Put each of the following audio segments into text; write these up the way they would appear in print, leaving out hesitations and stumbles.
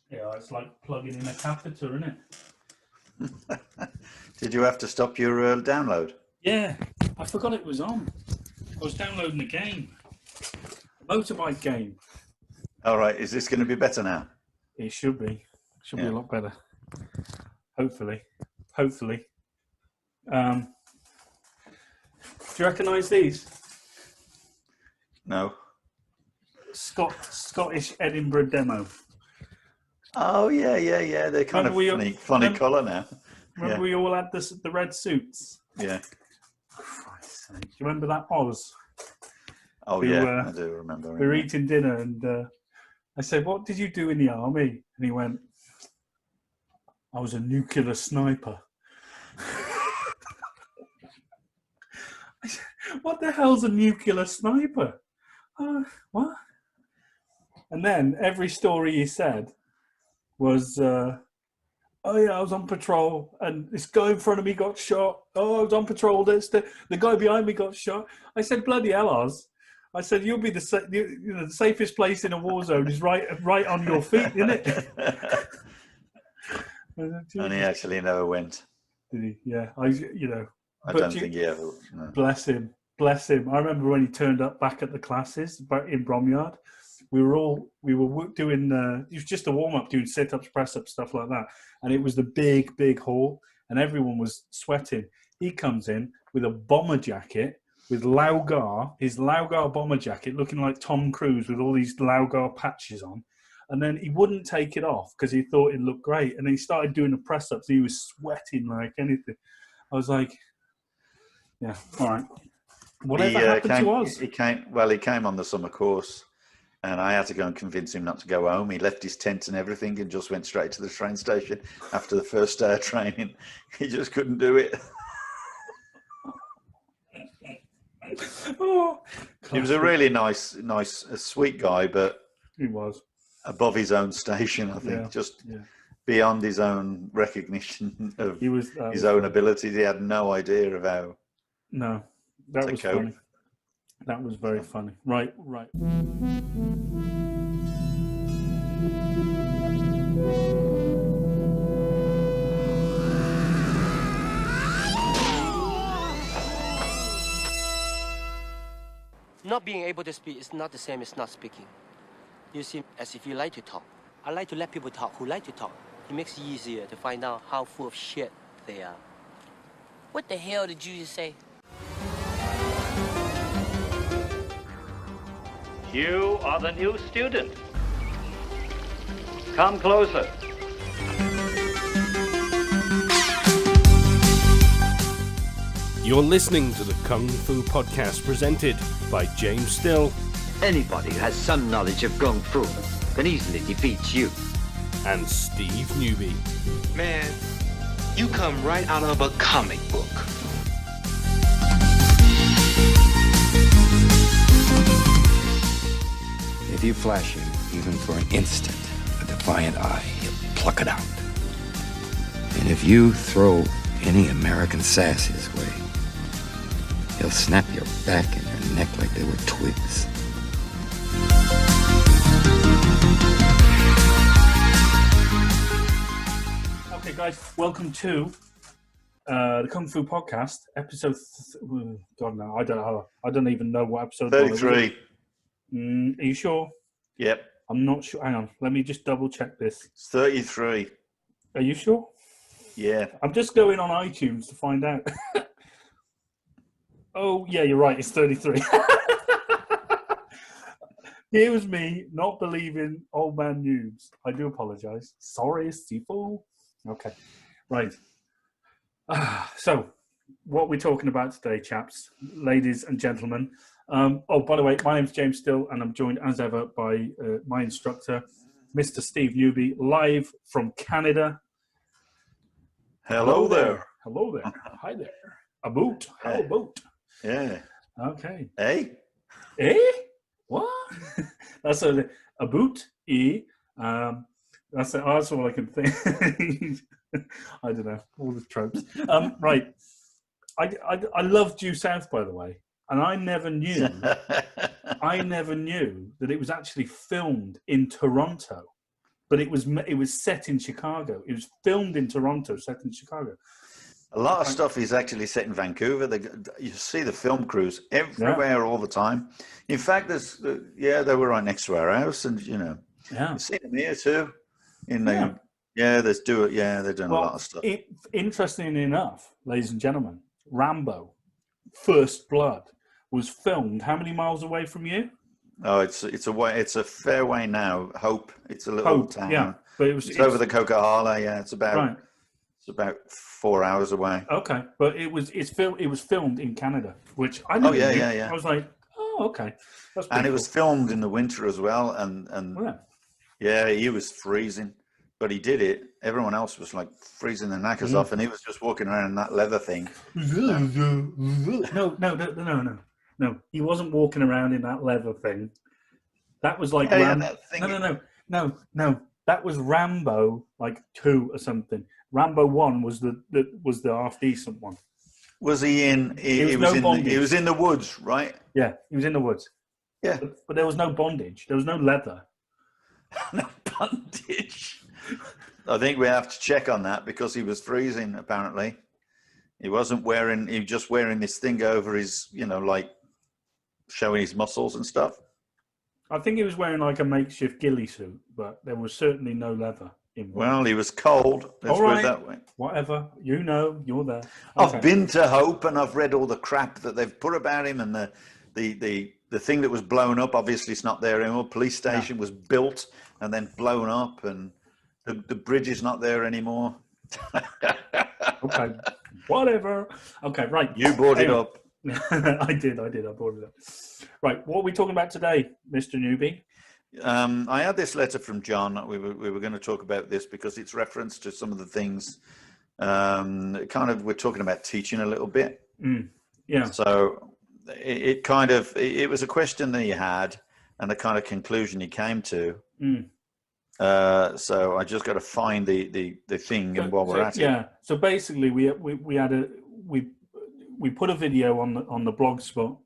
Yeah, it's like plugging in a catheter, isn't it? Did you have to stop your download? Yeah, I forgot it was on. I was downloading a game, a motorbike game. All right, is this going to be better now? It should be. Should be a lot better. Hopefully. Do you recognise these? No. Scottish Edinburgh demo. Oh yeah. They're kind of funny colour now. Remember we all had the red suits? Yeah. Christ's sake. Do you remember that Oz? Oh yeah, I do remember. We were eating dinner and I said, "What did you do in the army?" And he went, "I was a nuclear sniper." I said, "What the hell's a nuclear sniper?" What? And then every story he said was, "Oh yeah, I was on patrol, and this guy in front of me got shot. Oh, I was on patrol. The guy behind me got shot." I said, "Bloody hell, Oz." I said, "You'll be the safest place in a war zone is right on your feet, isn't it?" And he actually never went. Did he? Yeah, I don't think he ever. No. Bless him. I remember when he turned up back at the classes back in Bromyard. We were doing. It was just a warm up, doing sit ups, press ups, stuff like that. And it was the big hall, and everyone was sweating. He comes in with a bomber jacket, with his Laugar bomber jacket, looking like Tom Cruise with all these Laugar patches on. And then he wouldn't take it off because he thought it looked great. And then he started doing the press ups. He was sweating like anything. I was like, "Yeah, all right." Whatever happened to us? He came on the summer course, and I had to go and convince him not to go home. He left his tent and everything and just went straight to the train station after the first day of training. He just couldn't do it. He was a really nice, sweet guy, but he was above his own station, I think, beyond his own recognition of his own abilities. He had no idea of how. No, that was funny. That was very funny. Right. Not being able to speak is not the same as not speaking. You seem as if you like to talk. I like to let people talk who like to talk. It makes it easier to find out how full of shit they are. What the hell did you just say? You are the new student. Come closer. You're listening to the Kung Fu Podcast presented by James Still. Anybody who has some knowledge of Kung Fu can easily defeat you. And Steve Newby. Man, you come right out of a comic book. If you flash him, even for an instant, a defiant eye, he'll pluck it out. And if you throw any American sass his way, he'll snap your back and your neck like they were twigs. Okay, guys, welcome to the Kung Fu Podcast, episode. God, no, I don't even know what episode. 33. Are you sure? Yep. I'm not sure. Hang on, let me just double check this. It's 33. Are you sure? Yeah. I'm just going on iTunes to find out. Oh, yeah, you're right. It's 33. Here was me not believing old man news. I do apologize. Sorry, Steve-o. Okay, right. So, what we're talking about today, chaps, ladies and gentlemen. By the way, my name's James Still, and I'm joined as ever by my instructor, Mr. Steve Newby, live from Canada. Hello there. Hello there. Hi there. A boot. How about? Yeah. Okay. Hey? What? That's a boot. That's all I can think. I don't know. All the tropes. Right. I love Due South, by the way. And I never knew that it was actually filmed in Toronto. but it was set in Chicago. It was filmed in Toronto, set in Chicago. A lot of stuff is actually set in Vancouver. You see the film crews everywhere all the time. In fact, they were right next to our house, and you see them here too. They're doing a lot of stuff. Interestingly enough, ladies and gentlemen, Rambo, First Blood, was filmed how many miles away from you? Oh, it's a fair way now. Hope, it's a little town. Yeah, but it's over the Coquihalla. Yeah, it's about 4 hours away. Okay, but it was filmed in Canada, which I never knew. I was like, oh, okay. And it was filmed in the winter as well, and he was freezing, but he did it. Everyone else was like freezing their knackers off, and he was just walking around in that leather thing. No, he wasn't walking around in that leather thing. That was like No. That was Rambo, like 2 or something. Rambo 1 was the half decent one. Was he in? He was in the woods, right? Yeah, he was in the woods. Yeah, but there was no bondage. There was no leather. No bondage. I think we have to check on that because he was freezing. Apparently, he wasn't wearing. He was just wearing this thing over his, like showing his muscles and stuff. I think he was wearing like a makeshift ghillie suit, but there was certainly no leather involved. Well, he was cold. Let's put it that way. Whatever. You're there. Okay. I've been to Hope and I've read all the crap that they've put about him, and the thing that was blown up, obviously it's not there anymore. Police station was built and then blown up, and the bridge is not there anymore. Okay. Whatever. Okay, right. You brought it up. I did. I brought it up. Right, what are we talking about today, Mr. Newbie? I had this letter from John. We were going to talk about this because it's reference to some of the things. We're talking about teaching a little bit. Yeah. So it was a question that he had and the kind of conclusion he came to. So I just got to find the thing, and while we're at it. Yeah. So basically, we put a video on the blog spot.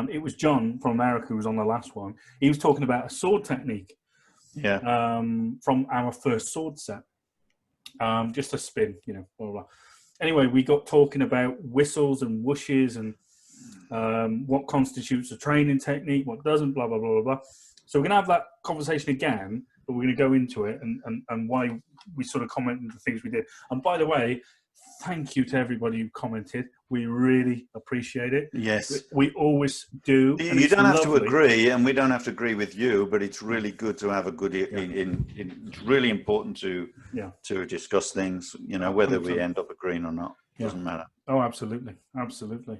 It was John from America who was on the last one. He was talking about a sword technique. Yeah. From our first sword set. Just a spin, blah, blah, blah. Anyway, we got talking about whistles and whooshes and what constitutes a training technique, what doesn't, blah, blah, blah, blah, blah. So we're going to have that conversation again, but we're going to go into it and why we sort of commented the things we did. And by the way, thank you to everybody who commented. We really appreciate it. Yes. We always do. You don't have to agree, and we don't have to agree with you, but it's really good to have a good... It's really important to discuss things, whether we end up agreeing or not. Doesn't matter. Oh, absolutely. Absolutely.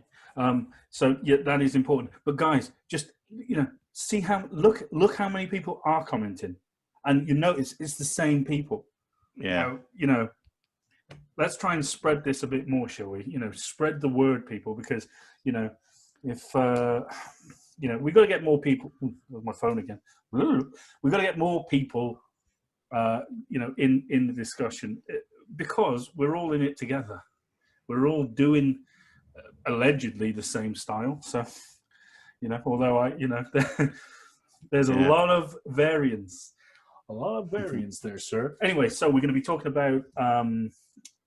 So, that is important. But guys, just, see look how many people are commenting. And you notice it's the same people. Yeah. Let's try and spread this a bit more, shall we? Spread the word, people, because, if, we've got to get more people. With my phone again. We've got to get more people, in the discussion, because we're all in it together. We're all doing allegedly the same style. So, although there's a lot of variance. A lot of variance there, sir. Anyway, so we're going to be talking about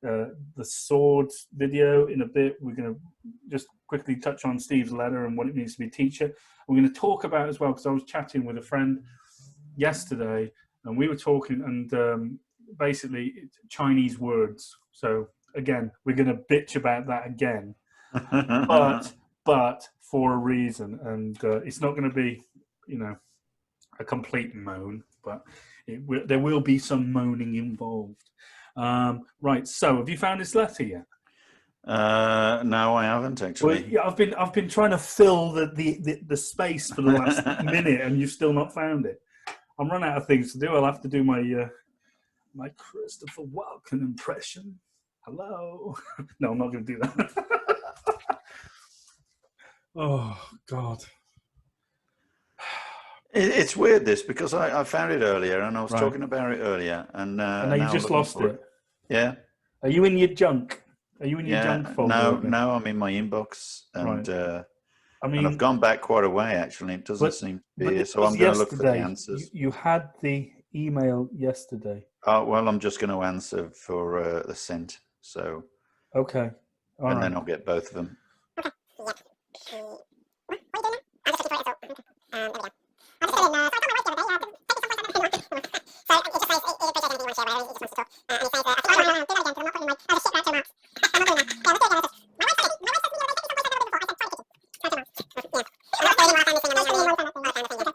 the sword video in a bit. We're going to just quickly touch on Steve's letter and what it means to be a teacher. We're going to talk about as well, because I was chatting with a friend yesterday, and we were talking, and basically Chinese words. So again, we're going to bitch about that again, but for a reason, and it's not going to be, a complete moan, but there will be some moaning involved. Right. So, have you found this letter yet? No, I haven't actually. Well, I've been trying to fill the space for the last minute, and you've still not found it. I'm running out of things to do. I'll have to do my Christopher Walken impression. Hello. No, I'm not going to do that. Oh God. It's weird this, because I found it earlier and I was talking about it earlier, and now you just lost it. Yeah. Are you in your junk? Are you in your junk folder? No, I'm in my inbox, and and I've gone back quite a way actually. It doesn't seem to be, so I'm going to look for the answers. You had the email yesterday? Oh, well, I'm just going to answer for the sent. So. Okay. All right. Then I'll get both of them.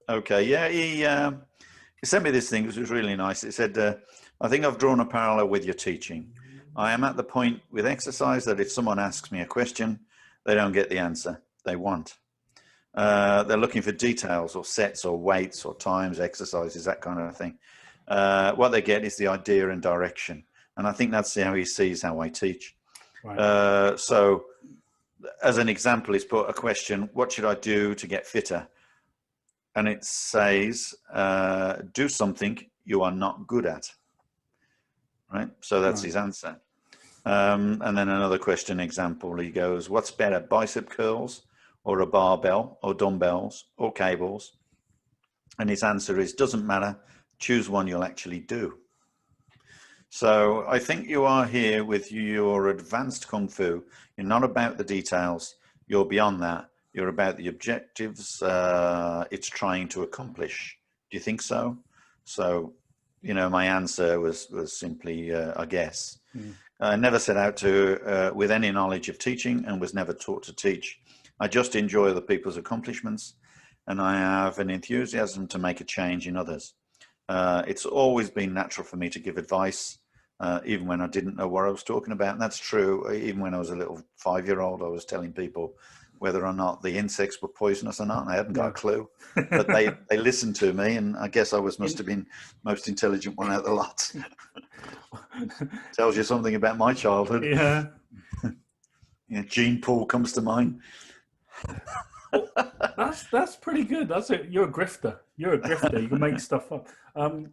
Okay, yeah, he sent me this thing, which was really nice. It said, I think I've drawn a parallel with your teaching. I am at the point with exercise that if someone asks me a question, they don't get the answer they want. They're looking for details or sets or weights or times, exercises, that kind of thing. What they get is the idea and direction. And I think that's how he sees how I teach. Right. So as an example, he's put a question, what should I do to get fitter? And it says, do something you are not good at. Right? So that's his answer. And then another question example, he goes, what's better, bicep curls or a barbell or dumbbells or cables? And his answer is, doesn't matter, choose one you'll actually do. So I think you are here with your advanced Kung Fu. You're not about the details. You're beyond that. You're about the objectives it's trying to accomplish. Do you think so? So, you know, my answer was simply, I guess. I never set out to with any knowledge of teaching and was never taught to teach. I just enjoy other people's accomplishments, and I have an enthusiasm to make a change in others. It's always been natural for me to give advice, even when I didn't know what I was talking about. And that's true. Even when I was a little 5-year-old, I was telling people whether or not the insects were poisonous or not, and I hadn't got a clue. But they listened to me, and I guess I must have been most intelligent one out of the lot. Tells you something about my childhood. Yeah. Yeah, gene pool comes to mind. That's pretty good. That's it. You're a grifter. You're a grifter. You can make stuff up. You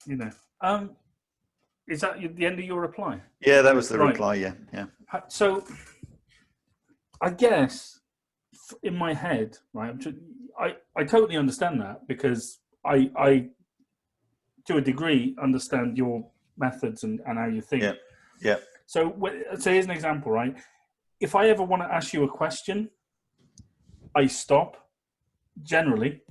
know. Is that the end of your reply? Yeah, that was the reply. Yeah. So, I guess in my head, right, I totally understand that, because I to a degree understand your methods and how you think. Yeah. So here's an example, right? If I ever want to ask you a question, I stop. Generally,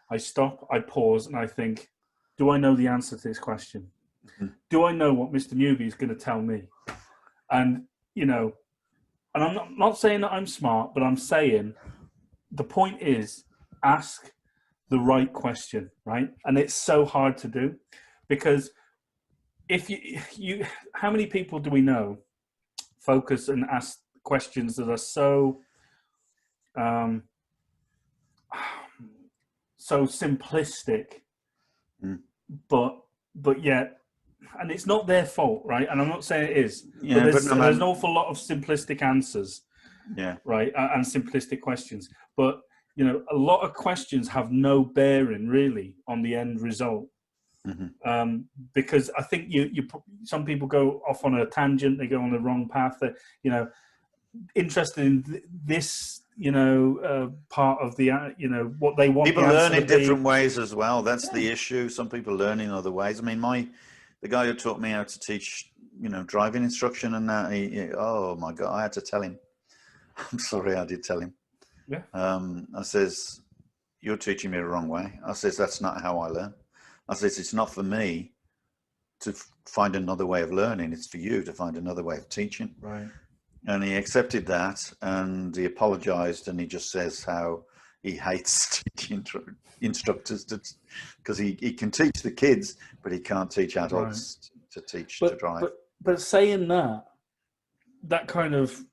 I stop, I pause, and I think, do I know the answer to this question? Mm-hmm. Do I know what Mr. Newbie is going to tell me? And, you know, and I'm not saying that I'm smart, but I'm saying the point is ask the right question, right? And it's so hard to do, because if you how many people do we know focus and ask questions that are so so simplistic, but yet, and it's not their fault, right? And I'm not saying it is. Yeah, but there's an awful lot of simplistic answers, right, and simplistic questions. But you know, a lot of questions have no bearing really on the end result. Mm-hmm. Because I think some people go off on a tangent, they go on the wrong path. That, you know, interested in this, you know, part of the, you know, what they want. People learn in different ways as well. That's the issue. Some people learn in other ways. I mean, the guy who taught me how to teach, you know, driving instruction and that, oh my God, I had to tell him. I'm sorry, I did tell him. Yeah. I says, you're teaching me the wrong way. I says, that's not how I learn. I says, it's not for me to find another way of learning. It's for you to find another way of teaching. Right. And he accepted that, and he apologized, and he just says how he hates teaching instructors because he can teach the kids, but he can't teach adults to drive. But saying that kind of,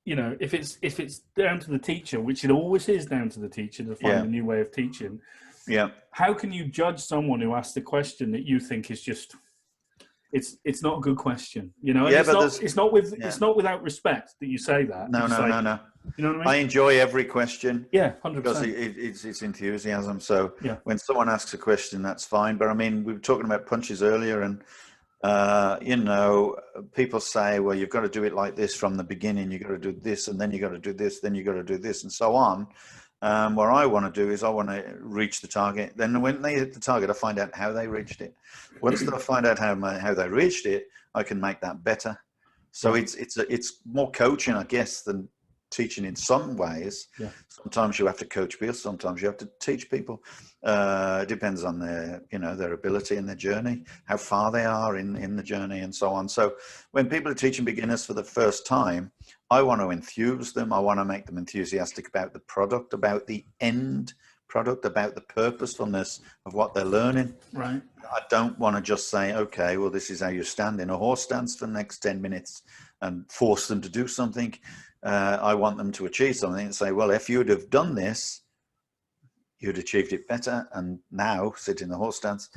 you know, if it's down to the teacher, which it always is down to the teacher to find a new way of teaching. Yeah. How can you judge someone who asks the question that you think is just, it's not a good question, you know? Yeah, it's not without respect that you say that. No. You know what I mean? I enjoy every question. Yeah, 100%. Because it's enthusiasm. So when someone asks a question, that's fine. But I mean, we were talking about punches earlier, and you know, people say, well, you've got to do it like this from the beginning. You've got to do this, and then you got to do this, then you got to do this, and so on. What I want to do is I want to reach the target. Then when they hit the target, I find out how they reached it. Once I find out how they reached it, I can make that better. So it's more coaching, I guess, than teaching in some ways. Yeah. Sometimes you have to coach people. Sometimes you have to teach people. It depends on their ability and their journey, how far they are in the journey, and so on. So when people are teaching beginners for the first time, I want to enthuse them. I want to make them enthusiastic about the product, about the end product, about the purposefulness of what they're learning. Right. I don't want to just say, okay, well, this is how you stand in a horse stance for the next 10 minutes and force them to do something. I want them to achieve something and say, well, if you would have done this, you'd achieved it better. And now sit in the horse stance,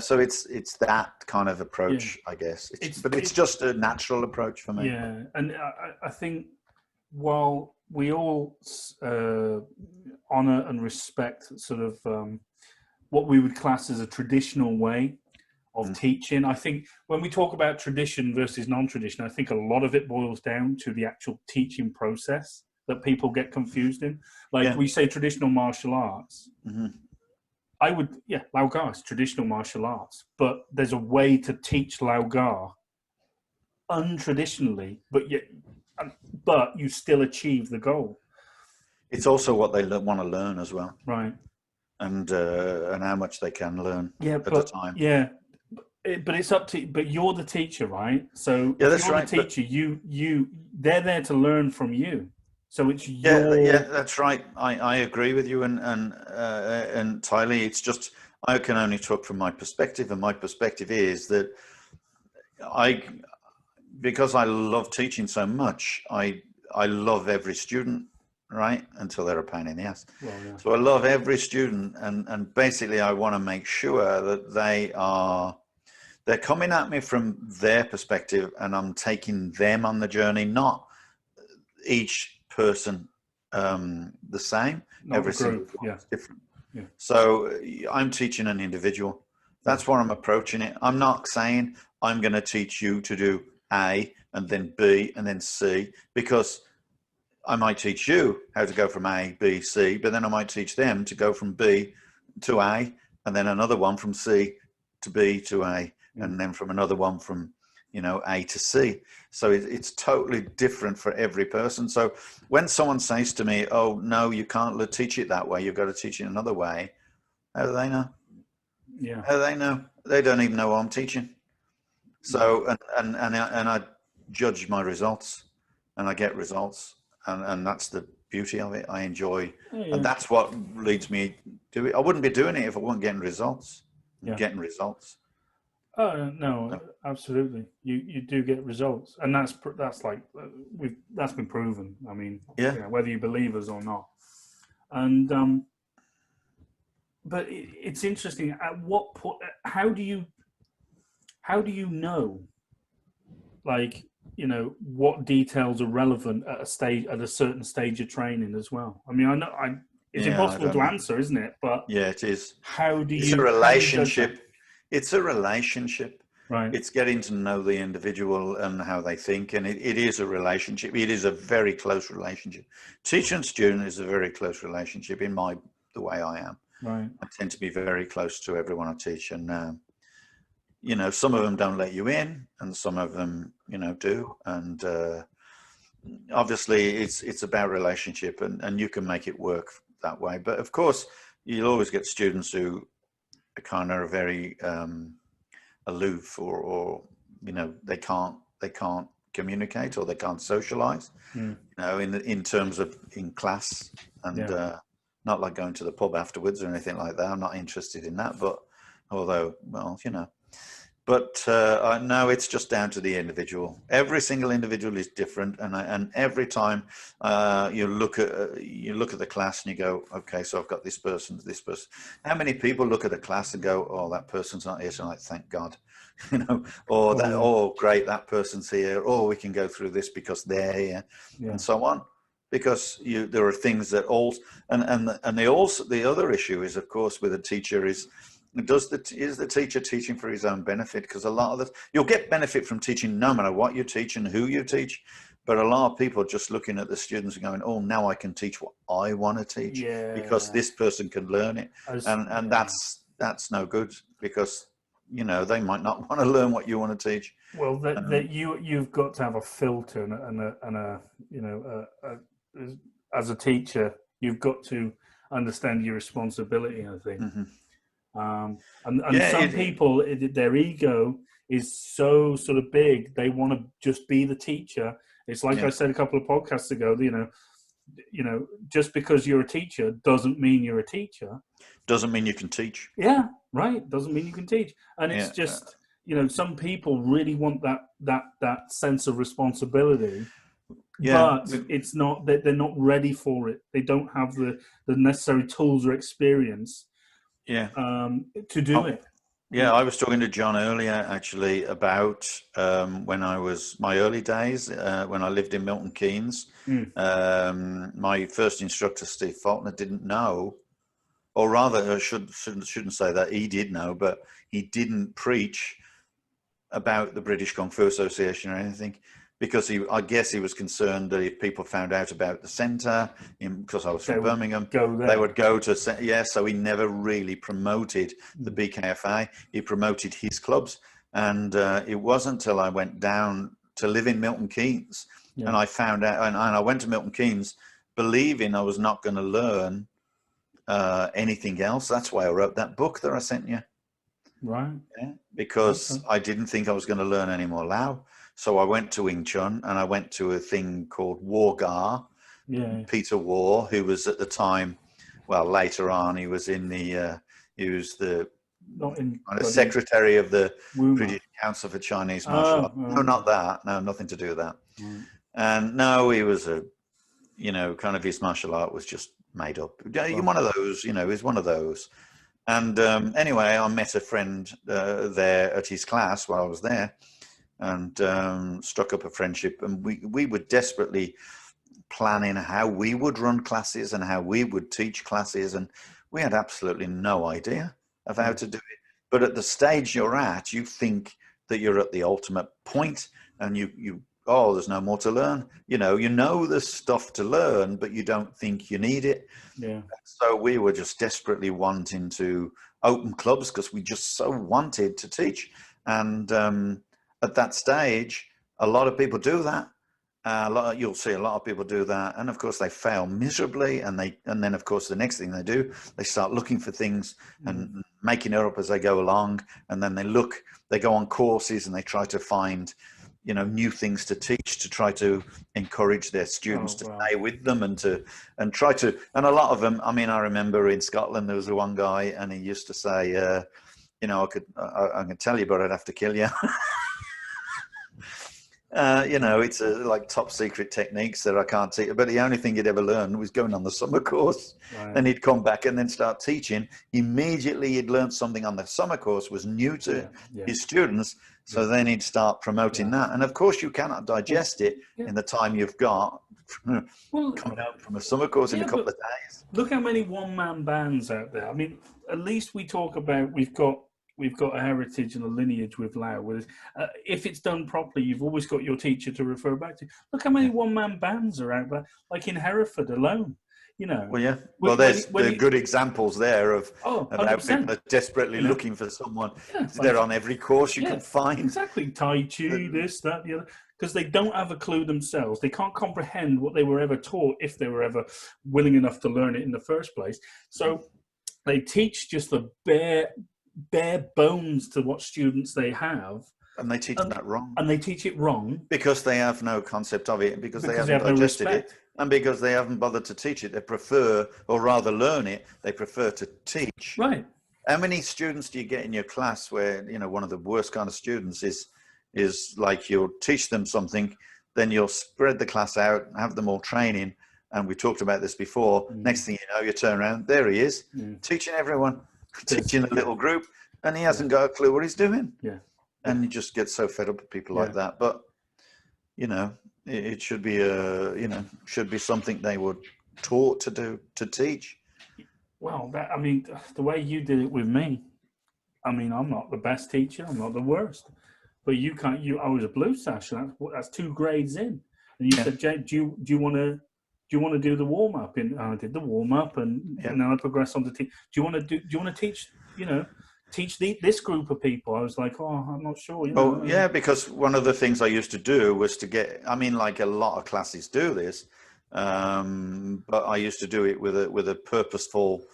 so it's that kind of approach, I guess. But it's just a natural approach for me. Yeah. And I think while we all honor and respect sort of what we would class as a traditional way of teaching, I think when we talk about tradition versus non-tradition, I think a lot of it boils down to the actual teaching process that people get confused in. We say traditional martial arts. Mm-hmm. I would, Lao Gar is traditional martial arts, but there's a way to teach Lao Gar untraditionally, but you still achieve the goal. It's also what they want to learn as well, right? And how much they can learn at the time. Yeah, but it's up to. But you're the teacher, right? So that's you're right. The teacher, they're there to learn from you. So it's your... Yeah, that's right. I agree with you, and entirely. It's just I can only talk from my perspective, and my perspective is that because I love teaching so much, I love every student, right? Until they're a pain in the ass. Well, yeah. So I love every student, and basically I want to make sure that they're coming at me from their perspective, and I'm taking them on the journey, not each person the same. Not every single one is different. Yeah. So I'm teaching an individual. That's why I'm approaching it. I'm not saying I'm going to teach you to do A and then B and then C, because I might teach you how to go from A, B, C, but then I might teach them to go from B to A, and then another one from C to B to A, and then from another one from A to C. So it's totally different for every person. So when someone says to me, oh, no, you can't teach it that way, you've got to teach it another way, how do they know? Yeah. How do they know? They don't even know what I'm teaching. So, and I judge my results, and I get results, and that's the beauty of it. I enjoy, and that's what leads me to it. I wouldn't be doing it if I wasn't getting results. Getting results. Oh no, absolutely. You do get results, and that's been proven. I mean, whether you believe us or not. And but it's interesting. At what point? How do you know? What details are relevant at a certain stage of training as well. I mean, I know it's impossible to answer, isn't it? But it is. How do you? It's a relationship. It's a relationship. Right. It's getting to know the individual and how they think, and it is a relationship. It is a very close relationship. Teacher and student is a very close relationship in the way I am. Right. I tend to be very close to everyone I teach, and some of them don't let you in, and some of them do, and obviously it's about relationship, and you can make it work that way. But of course, you'll always get students who kind of very aloof, or they can't communicate, or they can't socialize, in terms of in class, and not like going to the pub afterwards or anything like that. I'm not interested in that, but although, well, but no, it's just down to the individual. Every single individual is different, and every time you look at the class and you go, okay, so I've got this person. How many people look at the class and go, oh, that person's not here tonight, thank God, oh, great, that person's here. Oh, we can go through this because they're here, and so on. Because there are things that the other issue is, of course, with a teacher is the teacher teaching for his own benefit? Because a lot of you'll get benefit from teaching no matter what you teach and who you teach, But a lot of people are just looking at the students and going, oh, now I can teach what I want to teach because this person can learn it. And that's no good because, you know, they might not want to learn what you want to teach. Well, that you've got to have a filter and a you know, as a teacher, you've got to understand your responsibility, I think. And some people, their ego is so sort of big, they want to just be the teacher. It's like I said a couple of podcasts ago, you know, just because you're a teacher doesn't mean you're a teacher. Doesn't mean you can teach. Yeah, right. Doesn't mean you can teach. And it's just, you know, some people really want that sense of responsibility. Yeah. But it's not that they're not ready for it. They don't have the necessary tools or experience to do it. Yeah, I was talking to John earlier actually about when I was my early days when I lived in Milton Keynes. My first instructor, Steve Faulkner, didn't know, or rather, I shouldn't say that, he did know, but he didn't preach about the British Kung Fu Association or anything, because I guess he was concerned that if people found out about the centre, because I was from Birmingham, they would go to, so he never really promoted the BKFA. He promoted his clubs. And it wasn't until I went down to live in Milton Keynes and I found out, and I went to Milton Keynes believing I was not going to learn anything else. That's why I wrote that book that I sent you. Right. Yeah, because I didn't think I was going to learn any more Lao. So I went to Wing Chun and I went to a thing called War Gar. Peter War, who was at the time, well, later on, he was in the, he was the secretary of the British Council for Chinese Martial Arts. No, not that. No, nothing to do with that. And no, he was a, you know, kind of his martial art was just made up. One of those, you know, he's one of those. And anyway, I met a friend there at his class while I was there, and struck up a friendship, and we were desperately planning how we would run classes and how we would teach classes, and we had absolutely no idea of how to do it. But at the stage you're at, you think that you're at the ultimate point, and you oh, there's no more to learn. You know there's stuff to learn, but you don't think you need it. So we were just desperately wanting to open clubs because we just so wanted to teach. And at that stage, a lot of people do that. You'll see a lot of people do that, and of course they fail miserably. And then of course the next thing they do, they start looking for things and making it up as they go along. And then they go on courses and they try to find, you know, new things to teach to try to encourage their students to stay with them and try to. And a lot of them, I mean, I remember in Scotland there was one guy, and he used to say, you know, I can tell you, but I'd have to kill you. You know, it's like top secret techniques that I can't teach. But the only thing he'd ever learned was going on the summer course. Then he'd come back and then start teaching. Immediately he'd learned something on the summer course was new to his students. So then he'd start promoting that. And of course you cannot digest it in the time you've got coming out from a summer course in a couple of days. Look how many one-man bands out there. I mean, at least we talk about we've got a heritage and a lineage with Lao. If it's done properly, you've always got your teacher to refer back to. Look how many one-man bands are out there, like in Hereford alone. You know. Well, yeah. Well, there's good examples there of how people are desperately looking for someone. They're on every course you can find. Exactly. Tai Chi, this, that, the other. Because they don't have a clue themselves. They can't comprehend what they were ever taught if they were ever willing enough to learn it in the first place. So they teach just the bare bones to what students they have. And they teach that wrong. And they teach it wrong. Because they have no concept of it, because they haven't digested it, and because they haven't bothered to teach it. They prefer, or rather learn it, they prefer to teach. Right. How many students do you get in your class where, you know, one of the worst kind of students is like you'll teach them something, then you'll spread the class out, have them all training, and we talked about this before. Next thing you know, you turn around, there he is, teaching everyone, teaching a little group, and he hasn't got a clue what he's doing. And you just get so fed up with people like that. But, you know, it should be should be something they were taught to do, to teach. Well, I mean, the way you did it with me, I mean, I'm not the best teacher, I'm not the worst, but I was a blue sash, and that's 2 grades in. And you said, Jay, do you want to do the warm up? And I did the warm up, and then I progressed on to teach. Do you want to teach? Teach this group of people? I was like, oh, I'm not sure. Yeah, because one of the things I used to do was to get. I mean, like a lot of classes do this, but I used to do it with a purposeful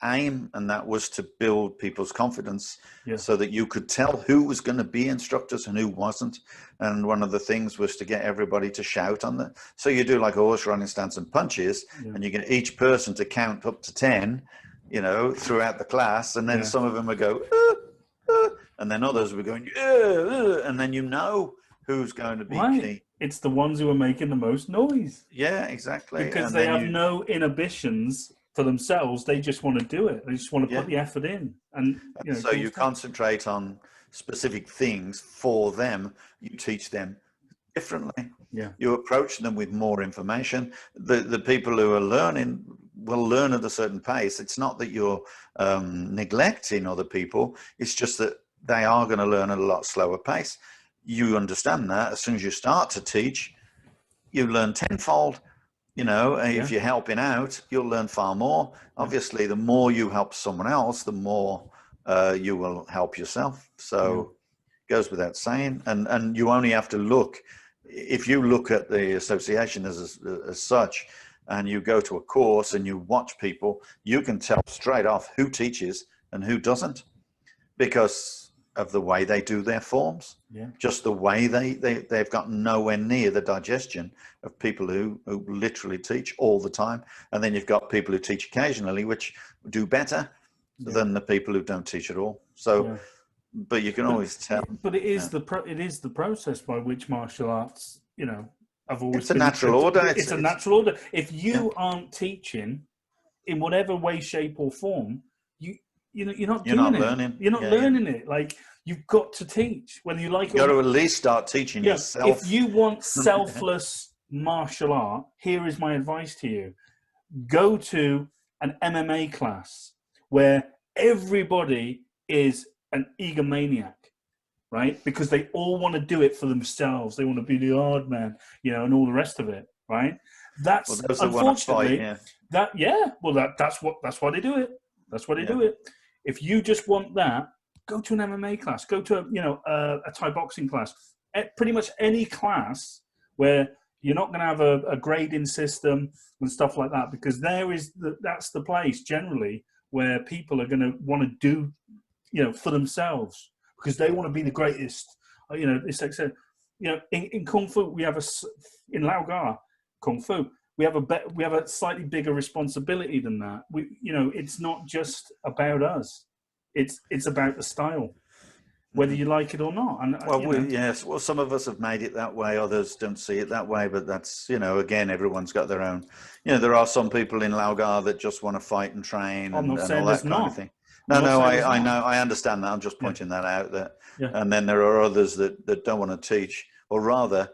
aim, and that was to build people's confidence so that you could tell who was going to be instructors and who wasn't. And one of the things was to get everybody to shout on the, so you do like a horse running stance and punches, and you get each person to count up to 10, throughout the class, and then some of them would go and then others were going and then who's going to be key. It's the ones who are making the most noise. Yeah, exactly. Because they have no inhibitions for themselves. They just want to do it. They just want to put the effort in. And so you concentrate on specific things for them. You teach them differently. Yeah. You approach them with more information. The people who are learning will learn at a certain pace. It's not that you're neglecting other people. It's just that they are going to learn at a lot slower pace. You understand that as soon as you start to teach, you learn tenfold. If you're helping out, you'll learn far more. Obviously, the more you help someone else, the more you will help yourself. So it goes without saying. And you only have to look. If you look at the association as such, and you go to a course and you watch people, you can tell straight off who teaches and who doesn't, because of the way they do their forms. Just the way they've got nowhere near the digestion of people who literally teach all the time. And then you've got people who teach occasionally, which do better than the people who don't teach at all. So but you can always tell. But it is the process by which martial arts, have always. It's a natural order. It's a natural order. If you aren't teaching in whatever way, shape, or form, you're not learning. You're not learning it. Like, you've got to teach, whether you like it. You've got to at least start teaching yourself. If you want selfless martial art, here is my advice to you: go to an MMA class where everybody is an egomaniac, right? Because they all want to do it for themselves. They want to be the hard man, and all the rest of it, right? That's unfortunately that's why they do it. That's why they do it. If you just want that, go to an MMA class. Go to a Thai boxing class. Pretty much any class where you're not going to have a grading system and stuff like that, because that's the place generally where people are going to want to do, for themselves, because they want to be the greatest. It's like, in Kung Fu, we have in Lao Ga Kung Fu, we have a slightly bigger responsibility than that. It's not just about us. It's about the style, whether you like it or not. And well, some of us have made it that way. Others don't see it that way. But that's, again, everyone's got their own. There are some people in Lao Ga that just want to fight and train and all that kind of thing. No, I know, I understand that. I'm just pointing that out. And then there are others that don't want to teach, or rather,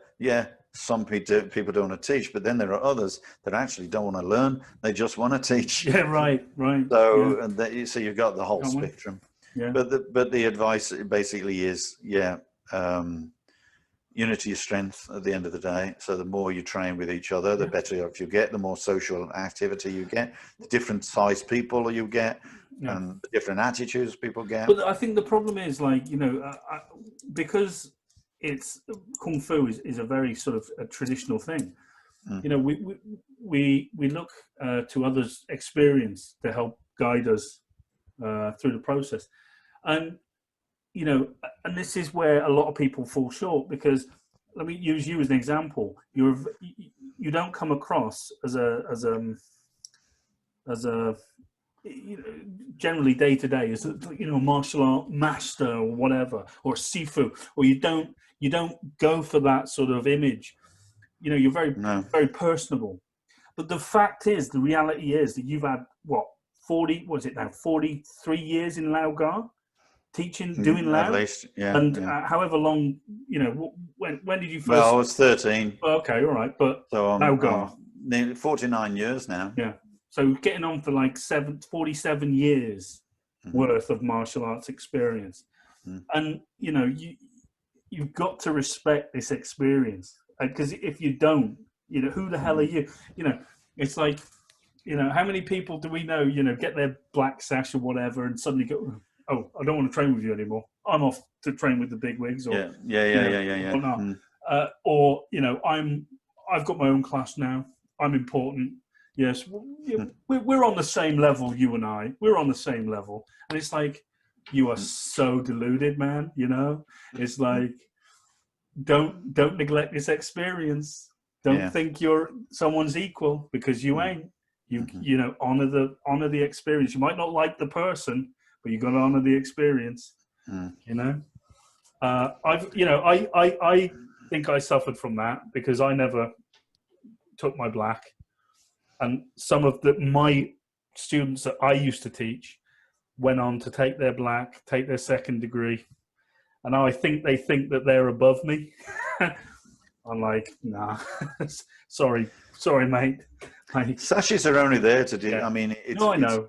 some people don't want to teach, but then there are others that actually don't want to learn. They just want to teach. Yeah, right. So, so you've got the whole spectrum. Yeah. But the advice basically is, unity is strength at the end of the day. So the more you train with each other, the better off you get, the more social activity you get, the different size people you get, and the different attitudes people get. But I think the problem is, because it's Kung Fu is a very sort of a traditional thing. We look to others' experience to help guide us through the process, and and this is where a lot of people fall short, because let me use you as an example. You don't come across as a generally day to day as martial art master or whatever, or sifu, or you don't go for that sort of image. You're very personable. But the fact is, the reality is that you've had 43 years in Lao Ga teaching, doing Lao, at least, however long, when did you first? Well, I was 13. Okay, all right, but so Lao Ga, 49 years now. Yeah. So getting on for 47 years worth of martial arts experience. And, you've got to respect this experience. because if you don't, you know, who the hell are you? You know, it's like, you know, how many people do we know, you know, get their black sash or whatever and suddenly go, oh, I don't want to train with you anymore. I'm off to train with the big wigs. Or, or, you know, I've got my own class now. I'm important. Yes, we're on the same level, you and I. We're on the same level. And it's like, you are so deluded, man, you know? It's like, don't neglect this experience. Don't think you're someone's equal, because you ain't. You know, honor the experience. You might not like the person, but you got to honor the experience. You know, I think I suffered from that because I never took my black, and some of my students that I used to teach went on to take their black, take their second degree, and now I think they think that they're above me. I'm like, nah, sorry, mate. Like, sashes are only there to do. I mean, I know.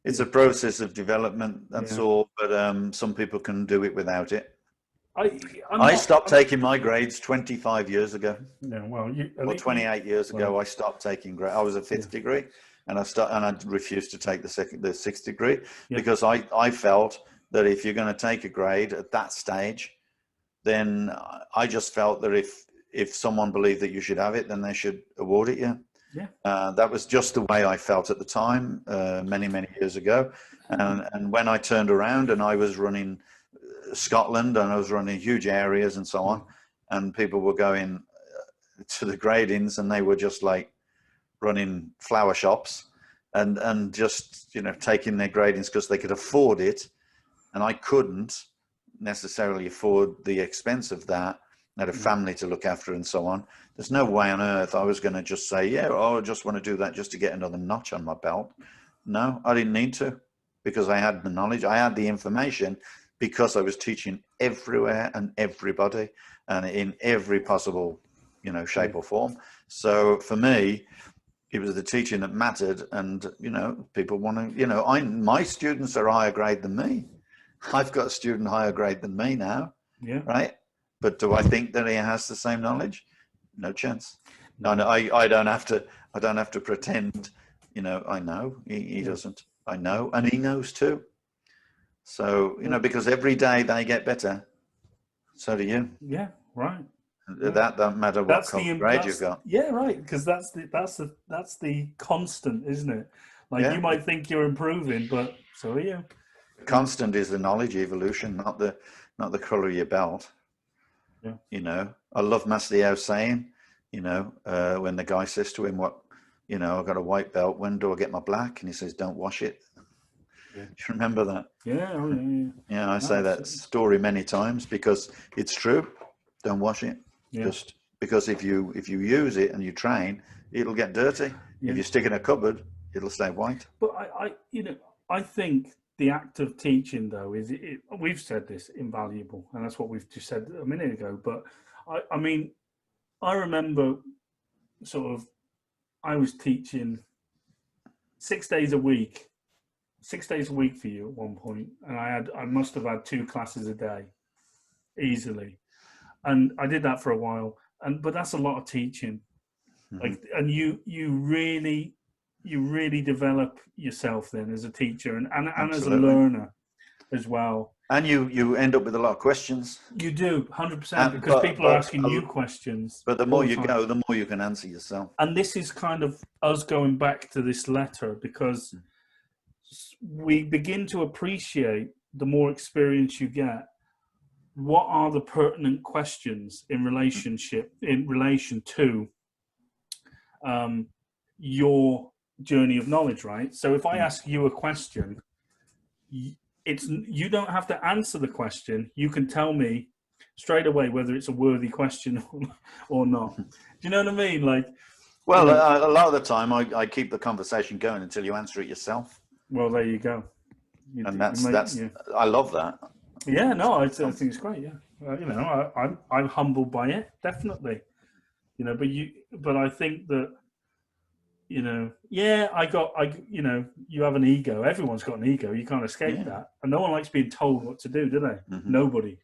It's a process of development. That's all. But some people can do it without it. I stopped taking my grades 25 years ago. Yeah, well, 28 years ago, I stopped taking grades. I was a fifth degree, and I refused to take the sixth degree because I felt that if you're going to take a grade at that stage, then I just felt that if someone believed that you should have it, then they should award it you. Yeah. That was just the way I felt at the time, many years ago. And when I turned around and I was running Scotland and I was running huge areas and so on, and people were going to the gradings and they were just like running flower shops and just, you know, taking their gradings because they could afford it. And I couldn't necessarily afford the expense of that. I had a family to look after and so on. There's no way on earth I was going to just say, I just want to do that just to get another notch on my belt. No, I didn't need to, because I had the knowledge, I had the information, because I was teaching everywhere and everybody and in every possible, you know, shape or form. So for me, it was the teaching that mattered. And, you know, people want to, you know, my students are higher grade than me. I've got a student higher grade than me now. Yeah. Right. But do I think that he has the same knowledge? No chance. No, I don't have to pretend, you know, I know. He doesn't. I know, and he knows too. So, you know, because every day they get better, so do you. Yeah, right. That don't matter what grade you've got. Yeah, right. Because that's the constant, isn't it? Like, you might think you're improving, but so are you. Constant is the knowledge evolution, not the color of your belt. Yeah. You know, I love Mastiao saying, you know, when the guy says to him, what, you know, I've got a white belt, when do I get my black? And he says, don't wash it. Yeah. Do you remember that? Yeah. Yeah, I say that story many times because it's true. Don't wash it. Yeah. Just because if you use it and you train, it'll get dirty. Yeah. If you stick it in a cupboard, it'll stay white. But I think the act of teaching, though, we've said this, invaluable, and that's what we've just said a minute ago. But I mean, I remember I was teaching 6 days a week for you at one point, and I must have had 2 classes a day, easily, and I did that for a while. But that's a lot of teaching, like, and you really develop yourself then as a teacher and as a learner as well. And you end up with a lot of questions. You do, 100%, because people are asking you questions. But the more you go, the more you can answer yourself. And this is kind of us going back to this letter, because we begin to appreciate, the more experience you get, what are the pertinent questions in relation to your journey of knowledge, right? So if I ask you a question, you don't have to answer the question. You can tell me straight away whether it's a worthy question or not. Do you know what I mean? Like, well, a lot of the time I keep the conversation going until you answer it yourself. Well, there you go. I love that. Yeah, no, I think it's great. Yeah, you know, I'm humbled by it, definitely. You know, but I think that, you know, you know, you have an ego. Everyone's got an ego. You can't escape that. And no one likes being told what to do they? Nobody.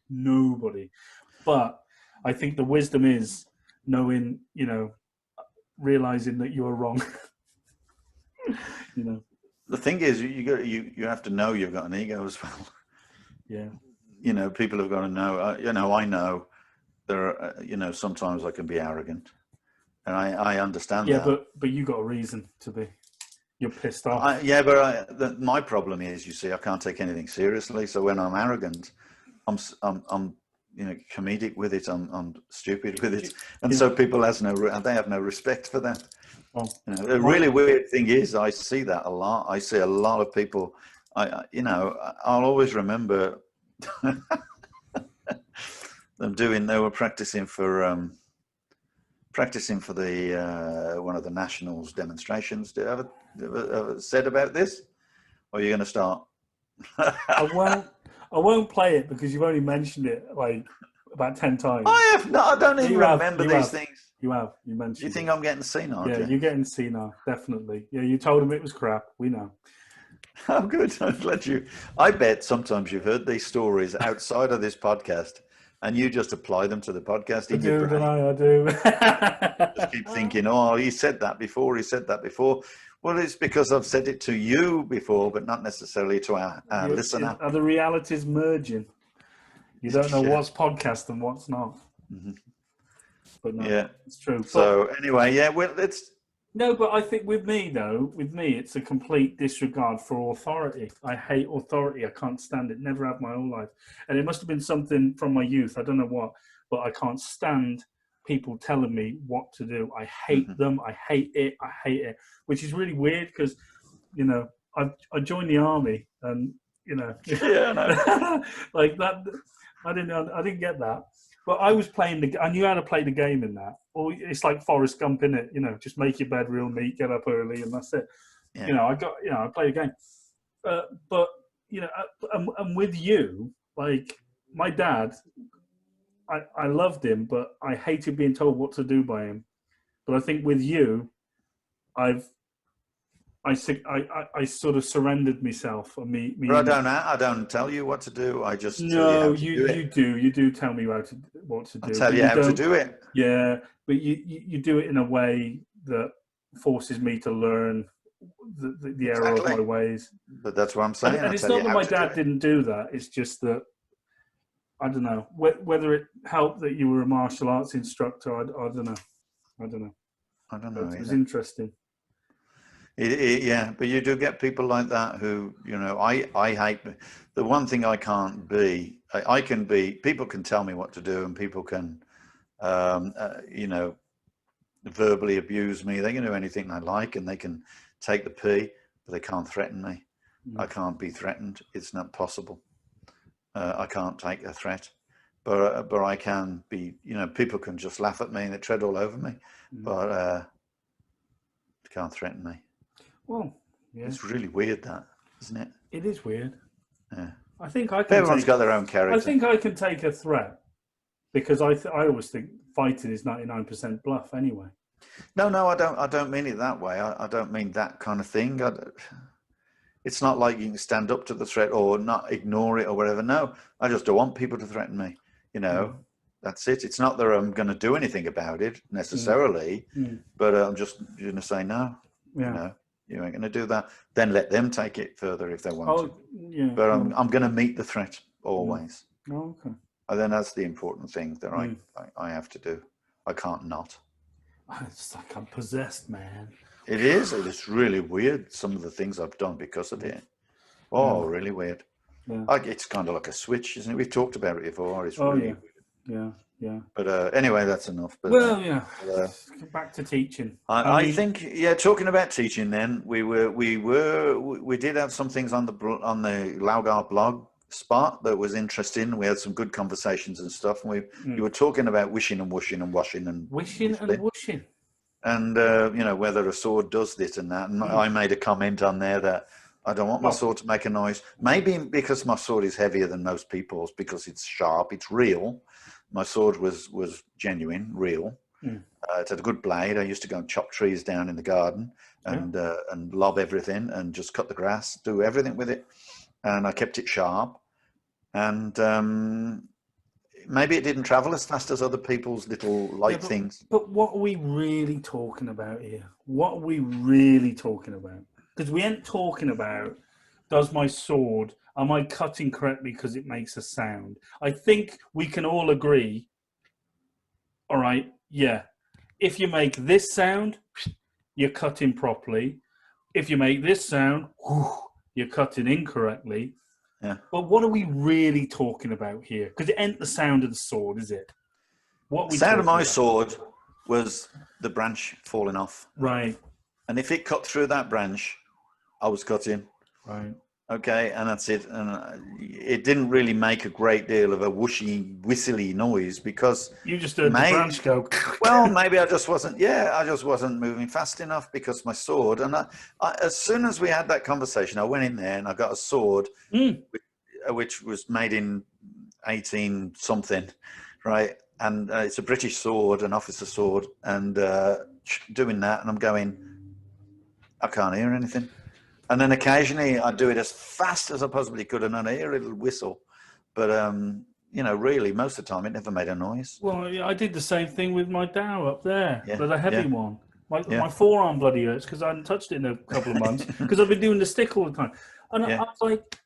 But I think the wisdom is knowing, realizing that you were wrong. The thing is, you have to know you've got an ego as well. Yeah. People have got to know. I know there are. Sometimes I can be arrogant, and I understand that. Yeah, but you got a reason to be. You're pissed off. My problem is, you see, I can't take anything seriously. So when I'm arrogant, I'm comedic with it. I'm stupid with it, and so people have no respect for that. Oh. The really weird thing is, I see that a lot. I see a lot of people. I'll always remember them doing. They were practicing for the one of the Nationals demonstrations. Do you ever said about this? Or are you going to start? I won't play it because you've only mentioned it like about 10 times. I have not. I don't even remember these things. You mentioned. You think I'm getting senile? Yeah, you're getting senile, definitely. Yeah, you told him it was crap. We know. Oh, good. I'm glad you. I bet sometimes you've heard these stories outside of this podcast, and you just apply them to the podcast in your brain. I do. Just keep thinking, oh, he said that before. Well, it's because I've said it to you before, but not necessarily to our listener. Are the realities merging? You don't know what's podcast and what's not. Mm-hmm. But no, it's true. So anyway, it's... No, but I think with me, it's a complete disregard for authority. I hate authority. I can't stand it. Never have my whole life. And it must have been something from my youth. I don't know what, but I can't stand people telling me what to do. I hate them. I hate it, which is really weird because, I joined the army and, like that. I didn't get that. But I was I knew how to play the game in that. Or it's like Forrest Gump, innit? Just make your bed real neat, get up early, and that's it. Yeah. I play the game. But and with you, like my dad, I loved him, but I hated being told what to do by him. But I think with you, I sort of surrendered myself. But I don't tell you what to do. I just tell you do. You do tell me what to do. I tell you how to do it. Yeah, but you do it in a way that forces me to learn the error of my ways. But that's what I'm saying. And it's not that my dad didn't do that. It's just that I don't know whether it helped that you were a martial arts instructor. I don't know. I don't know. It was interesting. But you do get people like that who, I hate. The one thing I can't be, I can be, people can tell me what to do and people can, verbally abuse me. They can do anything they like and they can take the pee, but they can't threaten me. I can't be threatened. It's not possible. I can't take a threat, but I can be, people can just laugh at me and they tread all over me, but they can't threaten me. Well, yeah. It's really weird, that, isn't it? It is weird. Yeah. I think I can. Everyone's got their own character. I think I can take a threat because I always think fighting is 99% bluff anyway. No, I don't mean it that way. I don't mean that kind of thing. It's not like you can stand up to the threat or not ignore it or whatever. No, I just don't want people to threaten me. That's it. It's not that I'm going to do anything about it necessarily, but I'm just going to say no. Yeah. You ain't going to do that. Then let them take it further if they want to. Yeah. But I'm going to meet the threat always. Oh, okay. And then that's the important thing that I have to do. I can't not. It's like I'm possessed, man. It is. It's really weird, some of the things I've done because of it. Oh, really weird. Yeah. It's kind of like a switch, isn't it? We've talked about it before. It's really weird. Yeah. But anyway, that's enough. But, back to teaching. I think, talking about teaching, then we did have some things on the Laugar blog spot that was interesting. We had some good conversations and stuff. And you were talking about wishing and whooshing and washing and wishing and whooshing. And whether a sword does this and that. And I made a comment on there that I don't want my sword to make a noise. Maybe because my sword is heavier than most people's, because it's sharp, it's real. My sword was genuine, real. It had a good blade. I used to go and chop trees down in the garden and lob everything and just cut the grass, do everything with it. And I kept it sharp. And maybe it didn't travel as fast as other people's little light things. But what are we really talking about here? What are we really talking about? Because we ain't talking about, does my sword, am I cutting correctly because it makes a sound? I think we can all agree, all right, yeah, if you make this sound, you're cutting properly. If you make this sound, you're cutting incorrectly. Yeah. But what are we really talking about here? Because it ain't the sound of the sword, is it? What The sound of my sword was the branch falling off. Right. And if it cut through that branch, I was cutting. Right. Okay, and that's it. And it didn't really make a great deal of a whooshy, whistly noise because you just heard the branch go. Well, maybe I just wasn't. Yeah, I just wasn't moving fast enough because my sword. And as soon as we had that conversation, I went in there and I got a sword, which was made in 18 something, right? And it's a British sword, an officer sword, and doing that, and I'm going, I can't hear anything. And then occasionally I'd do it as fast as I possibly could, and I'd hear a little whistle. But, you know, really, most of the time it never made a noise. Well, yeah, I did the same thing with my Dow up there, the heavy one. My forearm bloody hurts because I hadn't touched it in a couple of months because I've been doing the stick all the time. And I was like,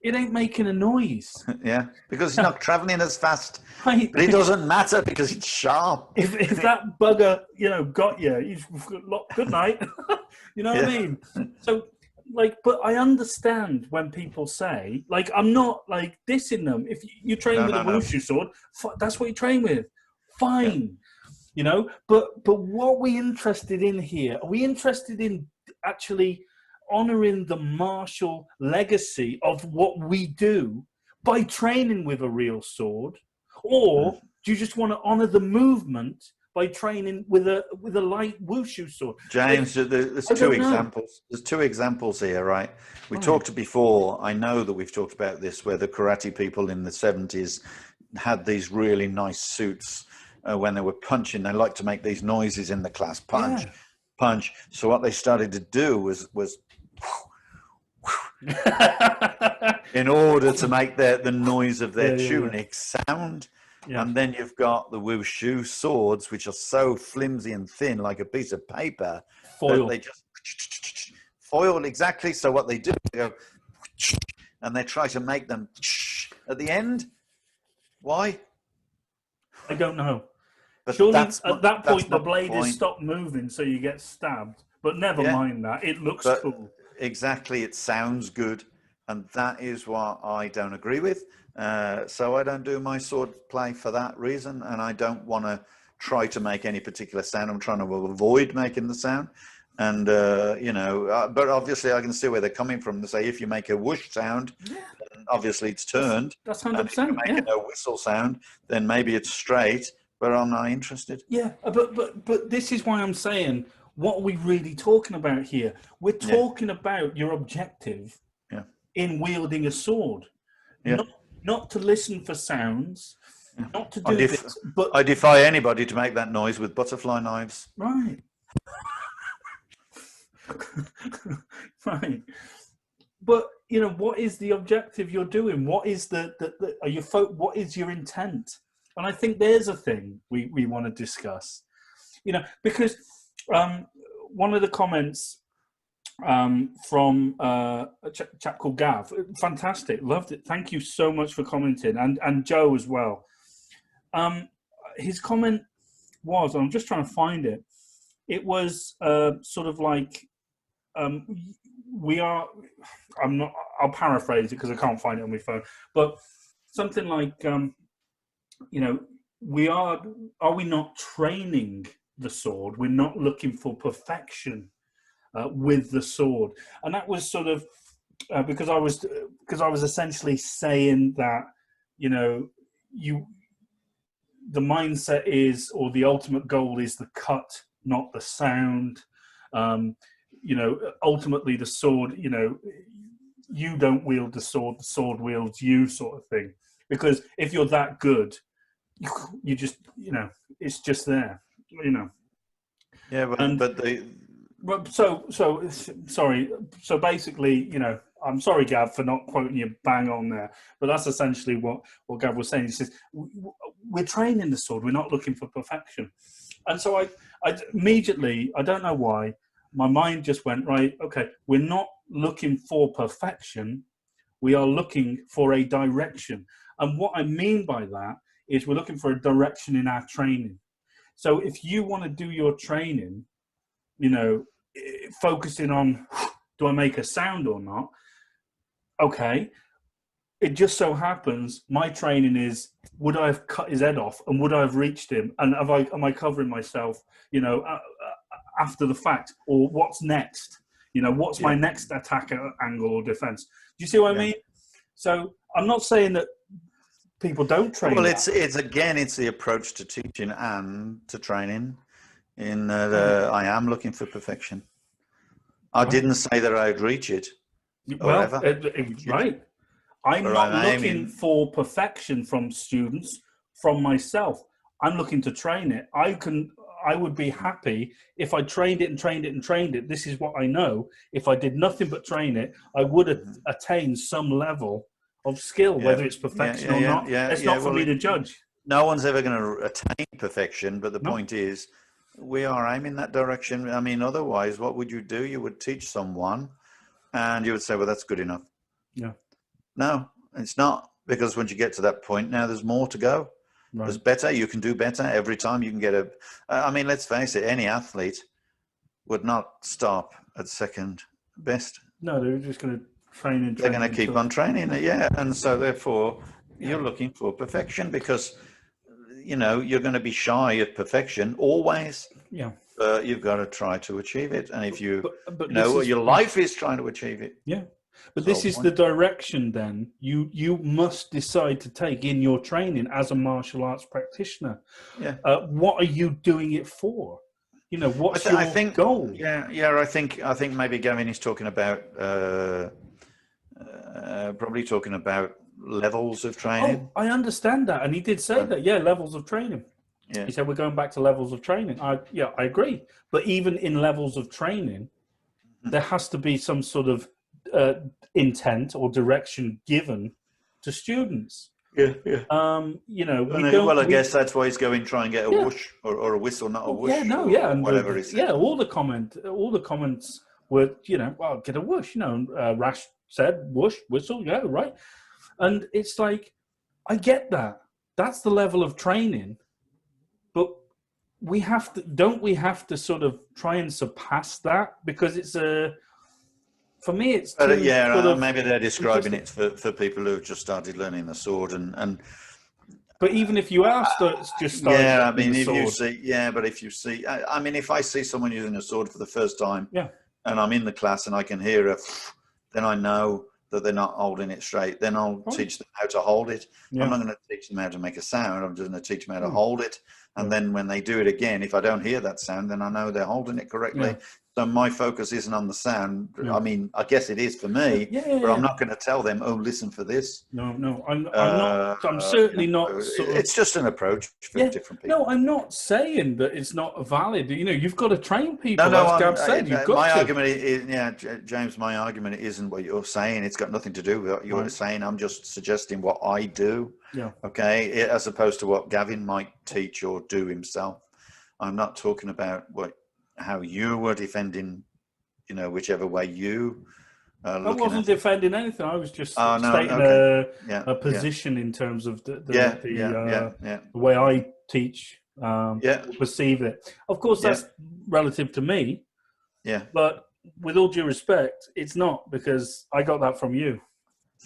it ain't making a noise. Yeah, because it's not traveling as fast. Right. But it doesn't matter because it's sharp. If that bugger, you know, got you, good night. You know what I mean? So, like, but I understand when people say, like, I'm not like dissing them. If you train with a wushu sword, that's what you train with. Fine, you know. But what are we interested in here? Are we interested in actually honoring the martial legacy of what we do by training with a real sword, or do you just want to honor the movement by training with a light wushu sword? James, there's two examples. There's two examples here, right? We talked before. I know that we've talked about this, where the karate people in the 70s had these really nice suits when they were punching. They liked to make these noises in the class, punch, punch. So what they started to do was in order to make the noise of their tunic sound. Yeah. And then you've got the wushu swords, which are so flimsy and thin, like a piece of paper. Foil. They just foil, exactly. So what they do, they go, and they try to make them at the end. Why? I don't know. But surely at that point, the blade is stopped moving, so you get stabbed. But never mind that. It looks cool. Exactly. It sounds good. And that is what I don't agree with. So I don't do my sword play for that reason. And I don't want to try to make any particular sound. I'm trying to avoid making the sound. And, you know, but obviously I can see where they're coming from. They say if you make a whoosh sound, then obviously it's turned. That's 100%. And if you're making a whistle sound, then maybe it's straight, but I'm not interested. Yeah, but this is why I'm saying, what are we really talking about here? We're talking about your objective in wielding a sword. Not to listen for sounds, not to do this. But I defy anybody to make that noise with butterfly knives. Right. Right. But, you know, what is the objective you're doing? What is what is your intent? And I think there's a thing we want to discuss. You know, because one of the comments from a chap called Gav, fantastic, loved it. Thank you so much for commenting, and Joe as well. His comment was, I'm just trying to find it. It was sort of like, I'll paraphrase it because I can't find it on my phone, but something like, you know, are we not training the sword? We're not looking for perfection with the sword. And that was sort of because I was essentially saying that, you know, the mindset is, or the ultimate goal is the cut, not the sound. You know, ultimately the sword, you know, you don't wield the sword wields you, sort of thing. Because if you're that good, you just, you know, it's just there, you know. Yeah, sorry. So basically, you know, I'm sorry, Gav, for not quoting you bang on there, but that's essentially what Gav was saying. He says, we're training the sword. We're not looking for perfection. And so I immediately, I don't know why, my mind just went, right, okay, we're not looking for perfection. We are looking for a direction. And what I mean by that is we're looking for a direction in our training. So if you want to do your training, you know, focusing on, do I make a sound or not? Okay. It just so happens my training is, would I have cut his head off and would I have reached him? And am I covering myself, you know, after the fact, or what's next? You know, what's my next attack angle or defense? Do you see what I mean? So I'm not saying that people don't train. Well, it's the approach to teaching and to training. In that, I am looking for perfection. I didn't say that I'd reach it. Well, right. I'm not looking for perfection from students, from myself. I'm looking to train it. I would be happy if I trained it and trained it and trained it. This is what I know. If I did nothing but train it, I would attain some level of skill, whether it's perfection or not. It's not for me to judge. No one's ever going to attain perfection, but the point is, we are aiming that direction. I mean, otherwise, what would you do? You would teach someone, and you would say, well, that's good enough. Yeah. No, it's not, because once you get to that point, now there's more to go. Right. There's better. You can do better every time. You can get I mean, let's face it, any athlete would not stop at second best. No, they're just going to train and train. They're going to keep on training. Yeah. And so therefore you're looking for perfection, because, you know, you're going to be shy of perfection always. Yeah. You've got to try to achieve it. And if you know your life is trying to achieve it. Yeah. But this is the direction then you must decide to take in your training as a martial arts practitioner. Yeah. What are you doing it for? You know, what's your goal? Yeah. I think maybe Gavin is talking about probably talking about levels of training. Oh, I understand that, and he did say that. Yeah, levels of training. Yeah. He said we're going back to levels of training. I agree. But even in levels of training, there has to be some sort of intent or direction given to students. Yeah. You know, I guess that's why he's going try and get a whoosh or a whistle, not a whoosh. And whatever he said. all the comments were, you know, well, get a whoosh. You know, Rash said whoosh, whistle, yeah, right. And it's like, I get that. That's the level of training, but we have to sort of try and surpass that, because it's for me, it's maybe they're describing it for people who've just started learning the sword, and. But even if you are just starting, I mean, if you see, I mean, if I see someone using a sword for the first time, and I'm in the class and I can hear then I know that they're not holding it straight. Then I'll teach them how to hold it. Yeah. I'm not going to teach them how to make a sound. I'm just going to teach them how to hold it. And then when they do it again, if I don't hear that sound, then I know they're holding it correctly. Yeah. So my focus isn't on the sound. I mean, I guess it is for me, but I'm not going to tell them, oh, listen for this. No, I'm not. I'm certainly not. It's just an approach for different people. No, I'm not saying that it's not valid. You know, you've got to train people. As Gav said, you've got my to. argument is, James, my argument isn't what you're saying. It's got nothing to do with what you're saying. I'm just suggesting what I do. Yeah. Okay, as opposed to what Gavin might teach or do himself. I'm not talking about how you were defending, you know, whichever way you. I wasn't defending anything. I was just stating a position in terms of the way I teach, perceive it. Of course, that's relative to me. Yeah. But with all due respect, it's not, because I got that from you.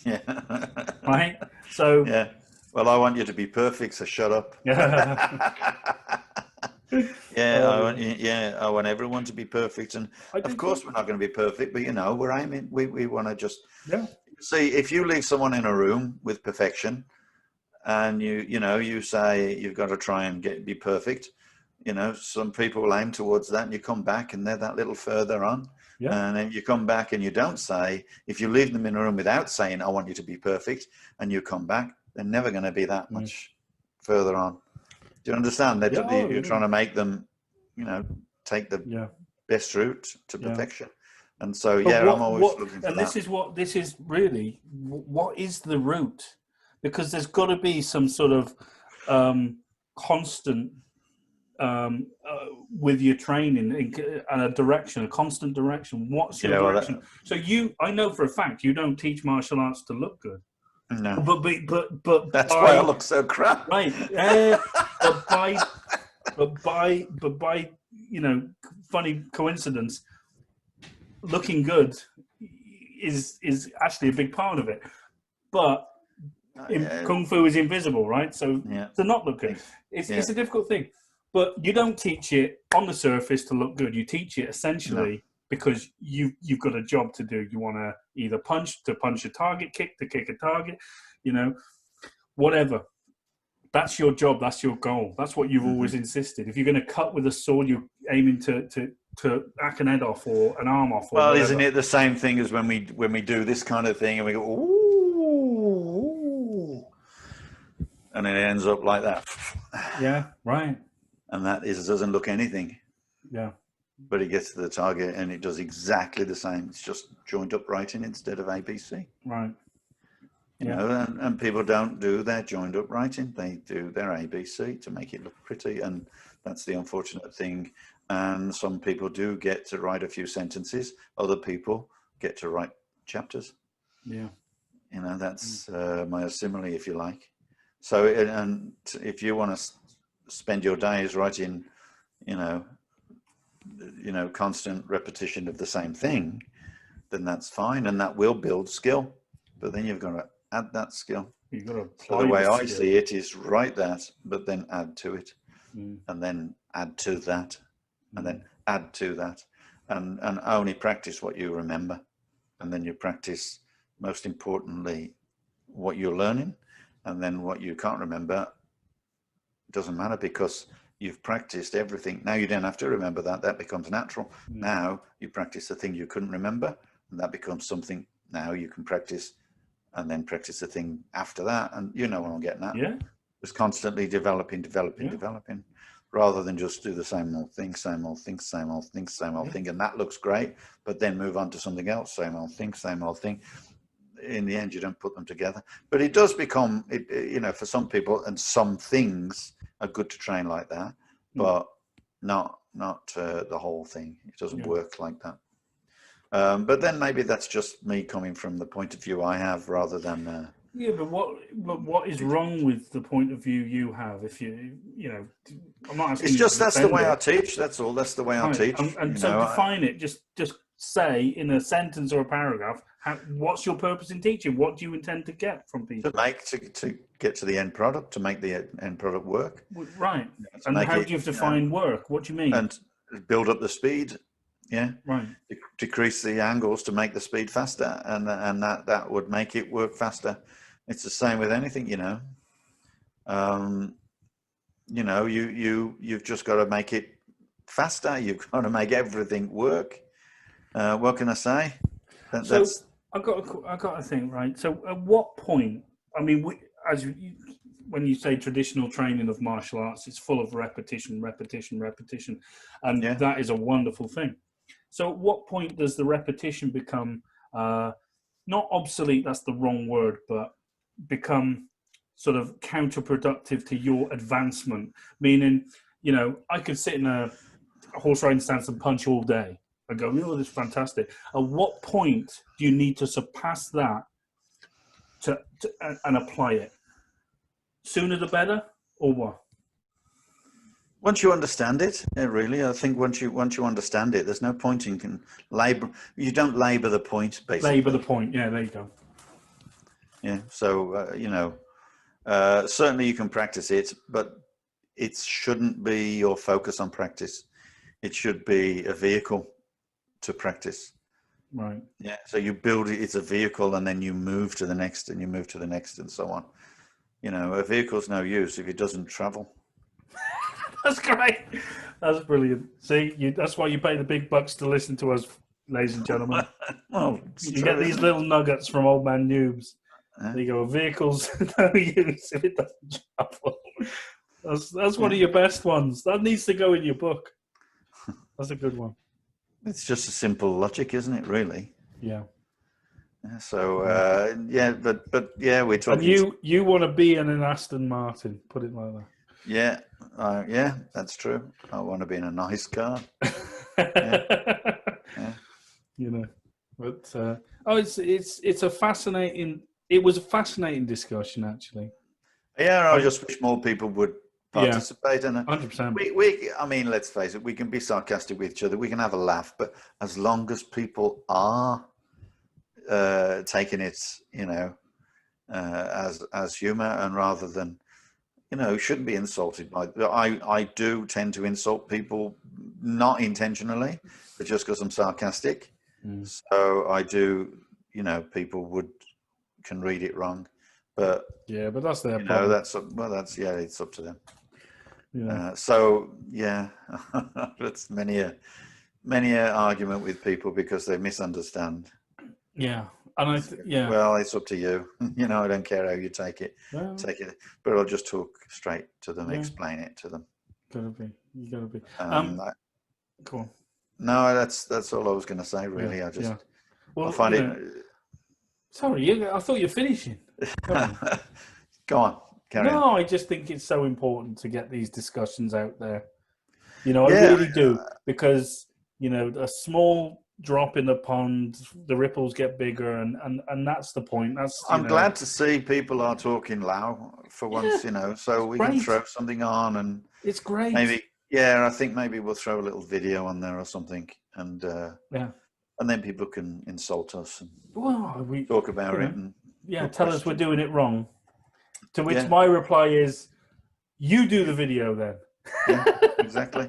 Yeah. Right. So. Yeah. Well, I want you to be perfect, so shut up. I want everyone to be perfect, and of course we're not going to be perfect, but you know, we're aiming. We want to just see, if you leave someone in a room with perfection, and you say you've got to try and be perfect. You know, some people will aim towards that, and you come back and they're that little further on. Yeah. And then you come back and you don't say, if you leave them in a room without saying, I want you to be perfect, and you come back, they're never going to be that much further on. Do you understand? You're trying to make them, you know, take the best route to perfection. And so, I'm always looking for that. And this is really, what is the route? Because there's got to be some sort of constant with your training and a constant direction. What's your direction? So I know for a fact you don't teach martial arts to look good. No, but that's why I look so crap. Right. But by funny coincidence, looking good is actually a big part of it. But Kung Fu is invisible, right? So to not look good, it's a difficult thing. But you don't teach it on the surface to look good. You teach it essentially because you've got a job to do. You want to either punch a target, kick to kick a target, whatever. That's your job. That's your goal. That's what you've always insisted. If you're going to cut with a sword, you're aiming to hack an head off or an arm off. Or whatever. Isn't it the same thing as when we do this kind of thing and we go, ooh, and it ends up like that? Yeah, right. And that doesn't look anything. Yeah. But it gets to the target and it does exactly the same. It's just joint uprighting instead of ABC. Right. You know, and people don't do their joined up writing. They do their ABC to make it look pretty. And that's the unfortunate thing. And some people do get to write a few sentences. Other people get to write chapters. Yeah. That's my simile, if you like. So, and if you want to spend your days writing, constant repetition of the same thing, then that's fine. And that will build skill. But then you've got to add that skill. You've got to apply the way I see it is write that, but then add to it, and then add to that, and then add to that, and only practice what you remember, and then you practice, most importantly, what you're learning, and then what you can't remember doesn't matter because you've practiced everything. Now you don't have to remember that. That becomes natural. Now you practice the thing you couldn't remember, and that becomes something now you can practice. And then practice the thing after that, and you know what I'm getting at. Yeah, just constantly developing, rather than just do the same old thing, and that looks great. But then move on to something else, same old thing. In the end, you don't put them together. But it does become, for some people, and some things are good to train like that, but not the whole thing. It doesn't work like that. But then maybe that's just me coming from the point of view I have rather than... but what is wrong with the point of view you have? If I'm not asking. It's just that's the way I teach. That's all. That's the way I teach. And so define it. Just say in a sentence or a paragraph. What's your purpose in teaching? What do you intend to get from people? To get to the end product, to make the end product work. Right. And how do you define work? What do you mean? And build up the speed. Yeah, right. Decrease the angles to make the speed faster, and that would make it work faster. It's the same with anything, you've just got to make it faster. You've got to make everything work. What can I say? That's I got to think, right. So at what point? I mean, when you say traditional training of martial arts, it's full of repetition, and that is a wonderful thing. So at what point does the repetition become, not obsolete, that's the wrong word, but become sort of counterproductive to your advancement? Meaning, I could sit in a horse riding stance and punch all day and go, this is fantastic. At what point do you need to surpass that and apply it? Sooner the better, or what? Once you understand it, really, I think once you understand it, there's no point in labor. You don't labor the point, basically. Labor the point, yeah. There you go. Yeah. So certainly you can practice it, but it shouldn't be your focus on practice. It should be a vehicle to practice. Right. Yeah. So you build it; it's a vehicle, and then you move to the next, and you move to the next, and so on. A vehicle's no use if it doesn't travel. That's great. That's brilliant. See, that's why you pay the big bucks to listen to us, ladies and gentlemen. Well, you get these little nuggets from old man Noobs. There you go. Vehicles no use if it doesn't travel. That's one of your best ones. That needs to go in your book. That's a good one. It's just a simple logic, isn't it? Really. Yeah. So but yeah, we're talking. And you want to be in an Aston Martin? Put it like that. Yeah, that's true. I want to be in a nice car. Yeah. You know, but it's a fascinating. It was a fascinating discussion, actually. Yeah, I just wish more people would participate in it. 100%. I mean, let's face it. We can be sarcastic with each other. We can have a laugh, but as long as people are taking it, as humor, and rather than, shouldn't be insulted by. I do tend to insult people, not intentionally, but just because I'm sarcastic. So I do. People can read it wrong, but but that's their problem. It's up to them. Yeah. That's many a argument with people because they misunderstand. Yeah. And well, it's up to you. I don't care how you take it. Take it, but I'll just talk straight to them, explain it to them. You gotta be. Cool. No, that's all I was going to say. Really, I just I find it. Sorry, I thought you were finishing. Go on. Carry on. I just think it's so important to get these discussions out there. I really do, because a small drop in the pond, the ripples get bigger, and that's the point. I'm glad to see people are talking Lao for once, so we can throw something on, and it's great. Maybe, I think maybe we'll throw a little video on there or something, and and then people can insult us and we talk about it. And tell us we're doing it wrong. To which my reply is, you do the video then. Yeah, exactly.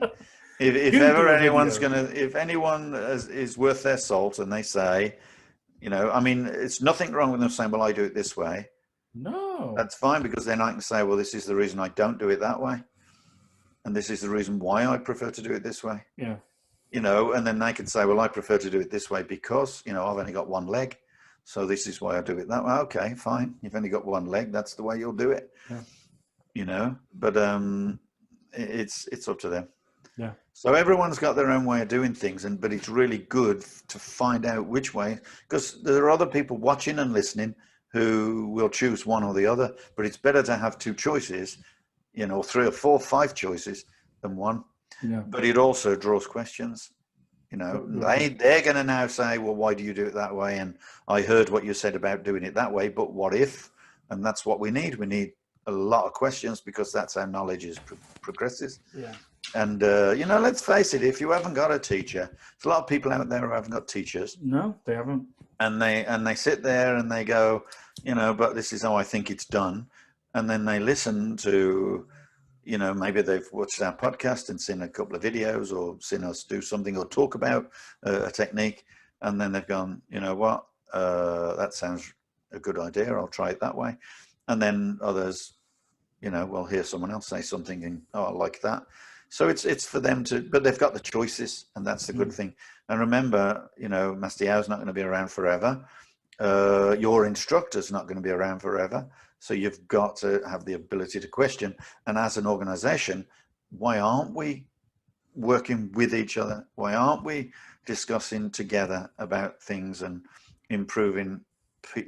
If ever anyone's if anyone is worth their salt and they say, it's nothing wrong with them saying, well, I do it this way. No. That's fine, because then I can say, well, this is the reason I don't do it that way. And this is the reason why I prefer to do it this way. Yeah. And then they can say, well, I prefer to do it this way because, I've only got one leg. So this is why I do it that way. Okay, fine. You've only got one leg. That's the way you'll do it. Yeah. But it's up to them. Yeah. So everyone's got their own way of doing things, but it's really good to find out which way, because there are other people watching and listening who will choose one or the other. But it's better to have two choices, 3 or 4, 5 choices than one. Yeah. But it also draws questions. They're going to now say, well, why do you do it that way? And I heard what you said about doing it that way, but what if? And that's what we need. We need a lot of questions, because that's how knowledge progresses. Yeah. And, let's face it, if you haven't got a teacher, there's a lot of people out there who haven't got teachers. No, they haven't. And they sit there and they go, but this is how I think it's done. And then they listen to, maybe they've watched our podcast and seen a couple of videos, or seen us do something or talk about a technique. And then they've gone, what, that sounds a good idea. I'll try it that way. And then others, will hear someone else say something and, I like that. So it's for them to, but they've got the choices, and that's the good thing. And remember, Master Yao's not going to be around forever. Your instructor's not going to be around forever. So you've got to have the ability to question. And as an organization, why aren't we working with each other? Why aren't we discussing together about things and improving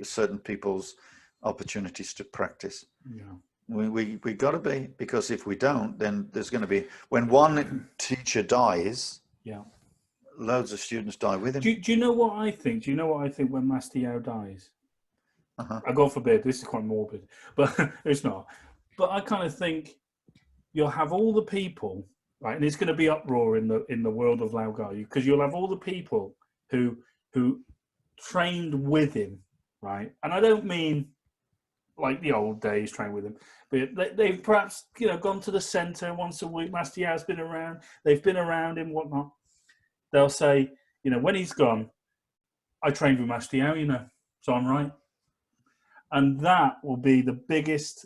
certain people's opportunities to practice? Yeah. We got to be, because if we don't, then there's going to be, when one teacher dies, loads of students die with him. Do you know what I think? Do you know what I think when Master Yao dies? God forbid, this is quite morbid, but it's not. But I kind of think you'll have all the people, right, and it's going to be uproar in the world of Lao Gai, because you'll have all the people who trained with him, right? And I don't mean like the old days trained with him, but they've perhaps gone to the centre once a week. Master Yao's been around, they've been around him, whatnot. They'll say, when he's gone, I trained with Master Yao, so I'm right. And that will be the biggest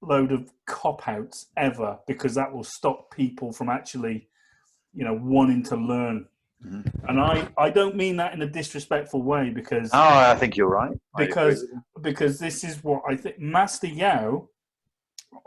load of cop-outs ever, because that will stop people from actually, wanting to learn. Mm-hmm. And I don't mean that in a disrespectful way, because I think you're right. Because this is what I think. Master Yao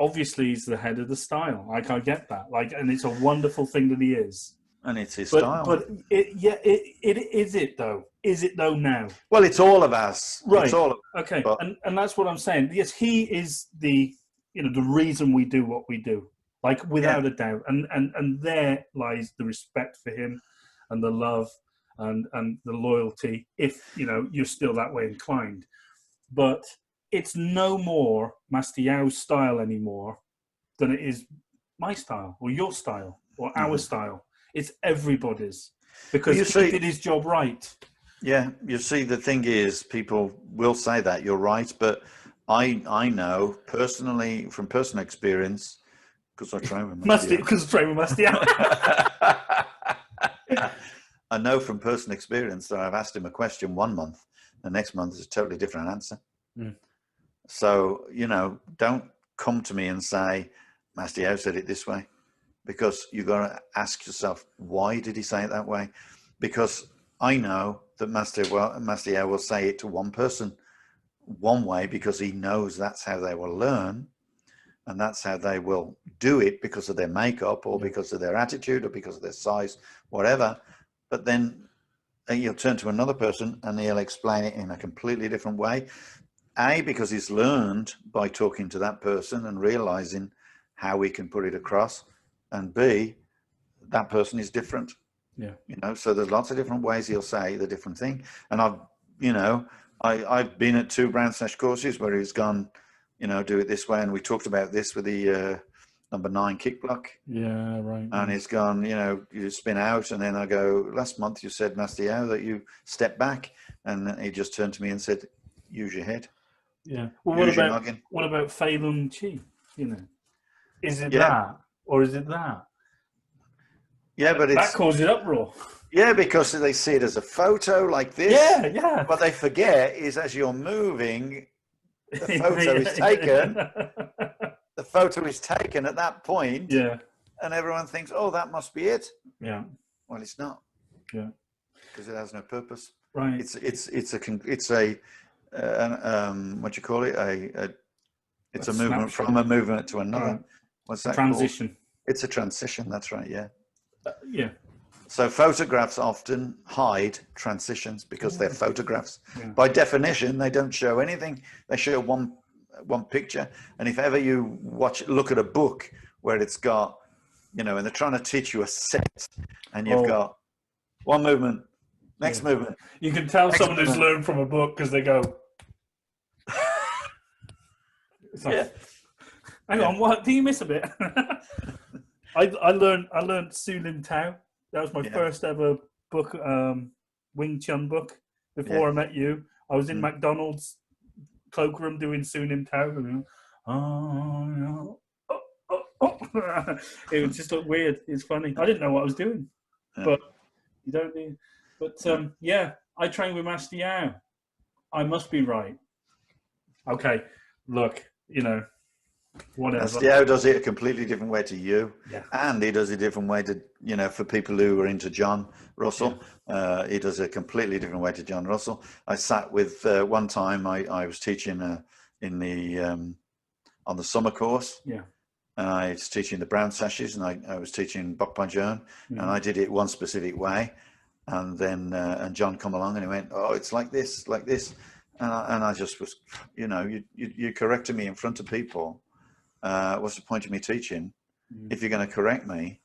obviously is the head of the style. Like, I get that. Like, and it's a wonderful thing that he is. And it's his style. But is it though? Is it though now? Well, it's all of us. Right. It's all of us. Okay. And that's what I'm saying. Yes, he is the reason we do what we do. Like, without a doubt. And there lies the respect for him and the love and the loyalty, if, you're still that way inclined. But it's no more Mastiao's style anymore than it is my style or your style or our style. It's everybody's, because he did his job right. Yeah, you see, the thing is, people will say that, you're right, but I know personally, from personal experience, because I train with Mastiao. I know from personal experience that I've asked him a question one month, the next month is a totally different answer. So, don't come to me and say, Mastiao said it this way, because you've got to ask yourself, why did he say it that way? Because I know that Mastiao will say it to one person one way because he knows that's how they will learn, and that's how they will do it, because of their makeup or because of their attitude or because of their size, whatever. But then you'll turn to another person and he'll explain it in a completely different way. A, because he's learned by talking to that person and realizing how we can put it across, and B, that person is different. So there's lots of different ways he'll say the different thing. And I've been at 2 Brown Sash courses where he's gone, do it this way, and we talked about this with the number 9 kick block. Yeah, right. And he's gone, you spin out, and then I go, last month you said, Mastiao, that you step back, and he just turned to me and said, use your head. Yeah. Well, what about Fei Lung Chi? Is it that, or is it that? Yeah, but that causes uproar. Yeah, because they see it as a photo like this. Yeah. What they forget is, as you're moving, the photo is taken. The photo is taken at that point. Yeah. And everyone thinks, oh, that must be it. Yeah. Well, it's not. Yeah. Because it has no purpose. Right. It's a what you call it? It's a movement from a movement to another. Right. What's that transition called? It's a transition. That's right. Yeah. Yeah. So photographs often hide transitions because they're photographs. Yeah. By definition, they don't show anything. They show one picture. And if ever you look at a book where it's got, and they're trying to teach you a set, and you've got one movement, next movement. You can tell someone who's learned from a book because they go. Hang on, what? Do you miss a bit? I learned Su Lim Tao. That was my first ever book, Wing Chun book. Before I met you, I was in McDonald's cloakroom doing Su Lim Tao. It was just looked weird. It's funny. I didn't know what I was doing, but you don't need. But I train with Mastiao. I must be right. Okay, look, whatever. Mastiao does it a completely different way to you, and he does it a different way to for people who are into John Russell. He does a completely different way to John Russell. I sat with one time I was teaching in the on the summer course. And I was teaching the brown sashes, and I was teaching Bok Panjern, and I did it one specific way, and then and John come along and he went, oh, it's like this, and I just was, you corrected me in front of people. What's the point of me teaching if you're going to correct me,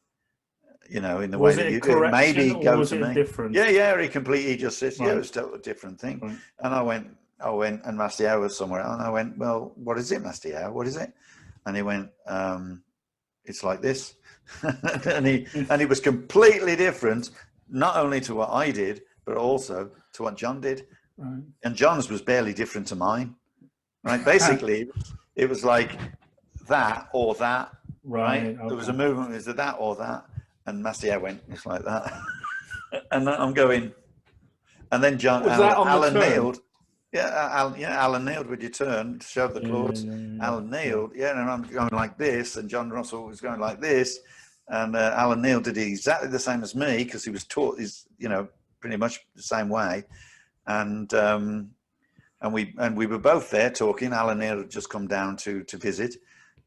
in the way that you do? Maybe go to me. Different? Yeah. He just says, it was a different thing. Right. And I went, and Mastiao was somewhere, and I went, well, what is it, Mastiao? What is it? And he went, it's like this. and he was completely different, not only to what I did, but also to what John did. Right. And John's was barely different to mine. Right? Basically, it was like that or that. Right? Okay. There was a movement, is it that or that? And Mastiao went, it's like that. And I'm going, and then Alan kneeled. Alan kneeled with your turn, showed the claws. Alan kneeled, and I'm going like this, and John Russell was going like this, and Alan Neal did exactly the same as me because he was taught, pretty much the same way, and we were both there talking. Alan Neal had just come down to visit,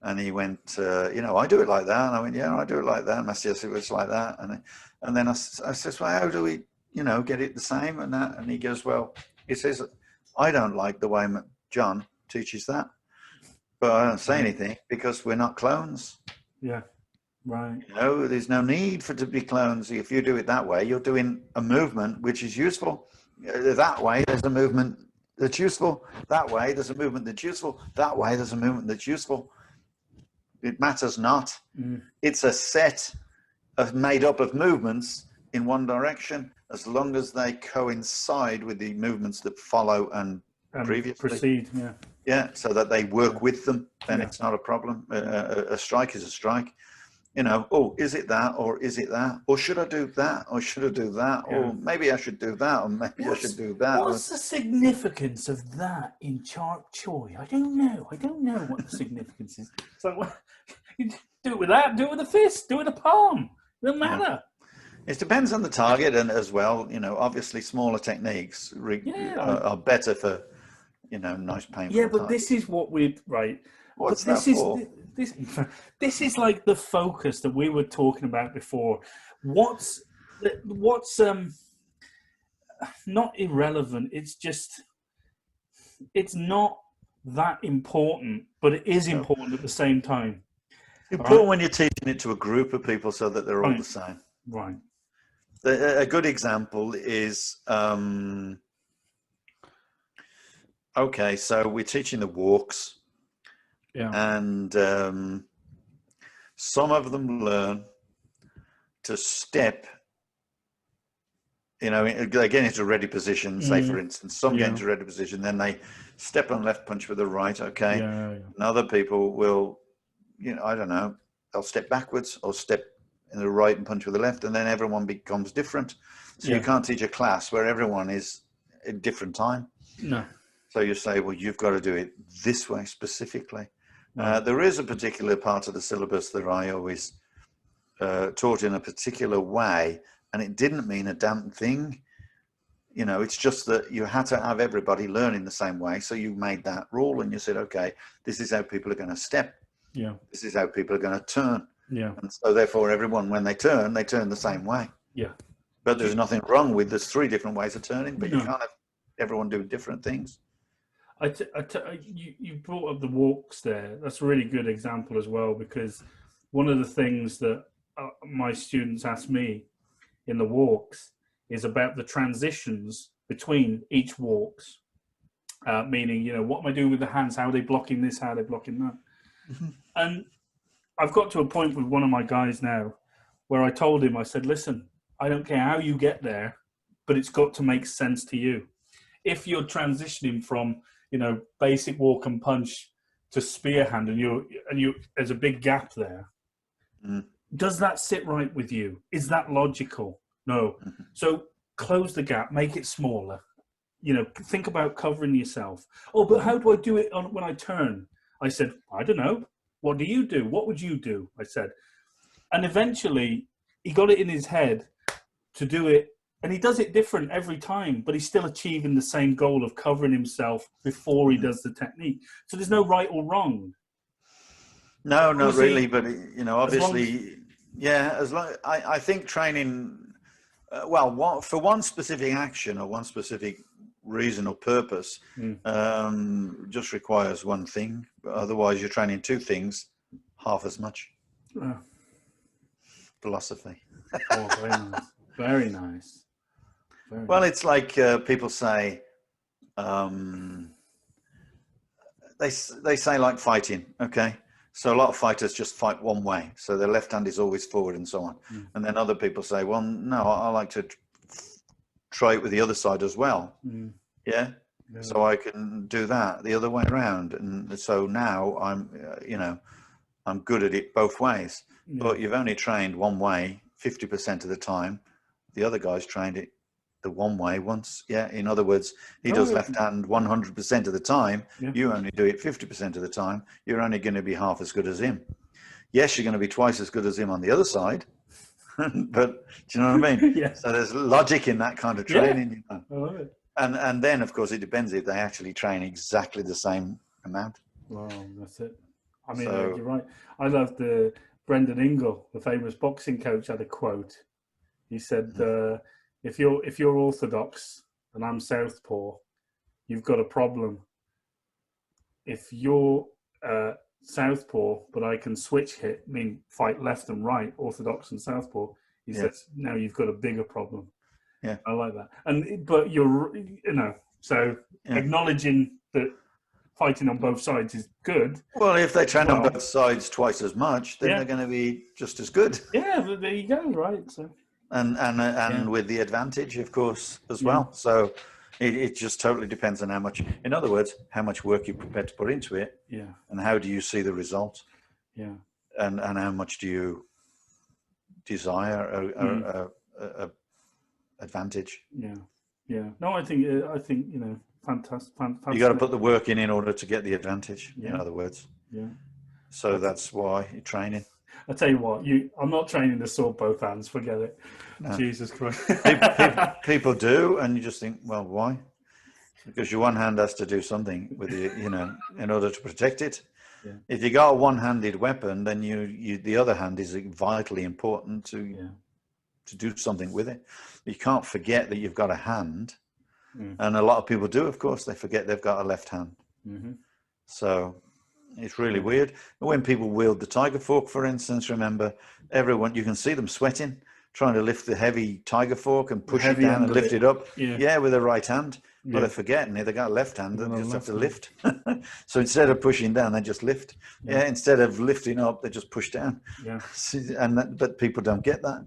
And he went, I do it like that. And I went, yeah, I do it like that. And I said, it's like that. And then I says, well, how do we, get it the same and that? And he goes, well, he says, I don't like the way John teaches that, but I don't say anything because we're not clones. Yeah, right. There's no need for it to be clones. If you do it that way, you're doing a movement which is useful. That way, there's a movement that's useful. That way, there's a movement that's useful. That way, there's a movement that's useful. It matters not. It's a set made up of movements in one direction, as long as they coincide with the movements that follow and previously proceed. Yeah, so that they work with them, then it's not a problem. A strike is a strike. Is it that, or is it that, or should I do that, or should I do that, or maybe I should do that, or maybe I should do that. What's the significance of that in Chok Choi? I don't know what the significance is. It's like, well, you do it with that, do it with the fist, do it with the palm. It doesn't matter. It depends on the target, and as well, obviously smaller techniques are better for, nice painful. Yeah, but this is what What's that for? This is like the focus that we were talking about before. What's not irrelevant. It's just, it's not that important, but it is important at the same time. Important when you're teaching it to a group of people so that they're all the same. Right. A good example is, okay, so we're teaching the walks. Yeah. And some of them learn to step, they get into a ready position, say for instance, some get into a ready position, then they step on left punch with the right, okay? And other people will, I don't know, they'll step backwards or step in the right and punch with the left, and then everyone becomes different. So you can't teach a class where everyone is at different time. No. So you say, well, you've got to do it this way specifically. There is a particular part of the syllabus that I always taught in a particular way, and it didn't mean a damn thing. It's just that you had to have everybody learning the same way. So you made that rule and you said, okay, this is how people are going to step. Yeah. This is how people are going to turn. Yeah. And so therefore everyone, when they turn the same way. Yeah. But there's nothing wrong with, there's 3 different ways of turning, but you can't have everyone do different things. You brought up the walks there. That's a really good example as well, because one of the things that my students ask me in the walks is about the transitions between each walks, meaning, what am I doing with the hands? How are they blocking this? How are they blocking that? Mm-hmm. And I've got to a point with one of my guys now where I told him, I said, listen, I don't care how you get there, but it's got to make sense to you. If you're transitioning from, basic walk and punch to spear hand, and you there's a big gap there. Does that sit right with you? Is that logical? No. So close the gap, make it smaller. Think about covering yourself. Oh, but how do I do it when I turn? I said, I don't know. What do you do? What would you do? I said. And eventually he got it in his head to do it. And he does it different every time, but he's still achieving the same goal of covering himself before he does the technique. So there's no right or wrong. No, not really. But, obviously, as long I think training, for one specific action or one specific reason or purpose, just requires one thing. Otherwise, you're training 2 things half as much. Philosophy. Oh, very nice. Very nice. Well, it's like people say, they say like fighting, okay? So a lot of fighters just fight one way. So their left hand is always forward and so on. And then other people say, well, no, I like to try it with the other side as well. Yeah? So I can do that the other way around. And so now I'm, I'm good at it both ways. But you've only trained one way 50% of the time. The other guy's trained it the one way once. Yeah. In other words, he does left hand 100% of the time. You only do it 50% of the time. You're only going to be half as good as him. Yes, you're going to be twice as good as him on the other side. But do you know what I mean? So there's logic in that kind of training. I love it. And then, of course, it depends if they actually train exactly the same amount. Wow, that's it. I mean, you're right. I love the Brendan Ingle, the famous boxing coach, had a quote. He said, if you're Orthodox and I'm Southpaw, you've got a problem. If you're Southpaw, but I can switch hit, fight left and right, Orthodox and Southpaw, he says, now you've got a bigger problem. Yeah. I like that. But you're, so acknowledging that fighting on both sides is good. Well, if they train on both sides twice as much, then they're going to be just as good. Yeah, but there you go, right? So. And with the advantage, of course, as well. So it just totally depends on how much, in other words, how much work you're prepared to put into it. Yeah. And how do you see the result? Yeah. And how much do you desire a advantage? Yeah. Yeah. No, I think fantastic. You got to put the work in order to get the advantage. In other words. Yeah. So that's why you're training. I tell you what, I'm not training to sword both hands. Forget it. No. Jesus Christ. people do, and you just think, well, why? Because your one hand has to do something with it, in order to protect it. Yeah. If you got a one-handed weapon, then the other hand is vitally important to do something with it. You can't forget that you've got a hand, and a lot of people do. Of course, they forget they've got a left hand. Mm-hmm. So. It's really weird. When people wield the tiger fork, for instance, remember, you can see them sweating, trying to lift the heavy tiger fork and push it down and lift it up. Yeah, with their right hand. But they're forgetting they got a left hand, they just have to lift. So instead of pushing down, they just lift. Yeah, instead of lifting up, they just push down. Yeah. But people don't get that.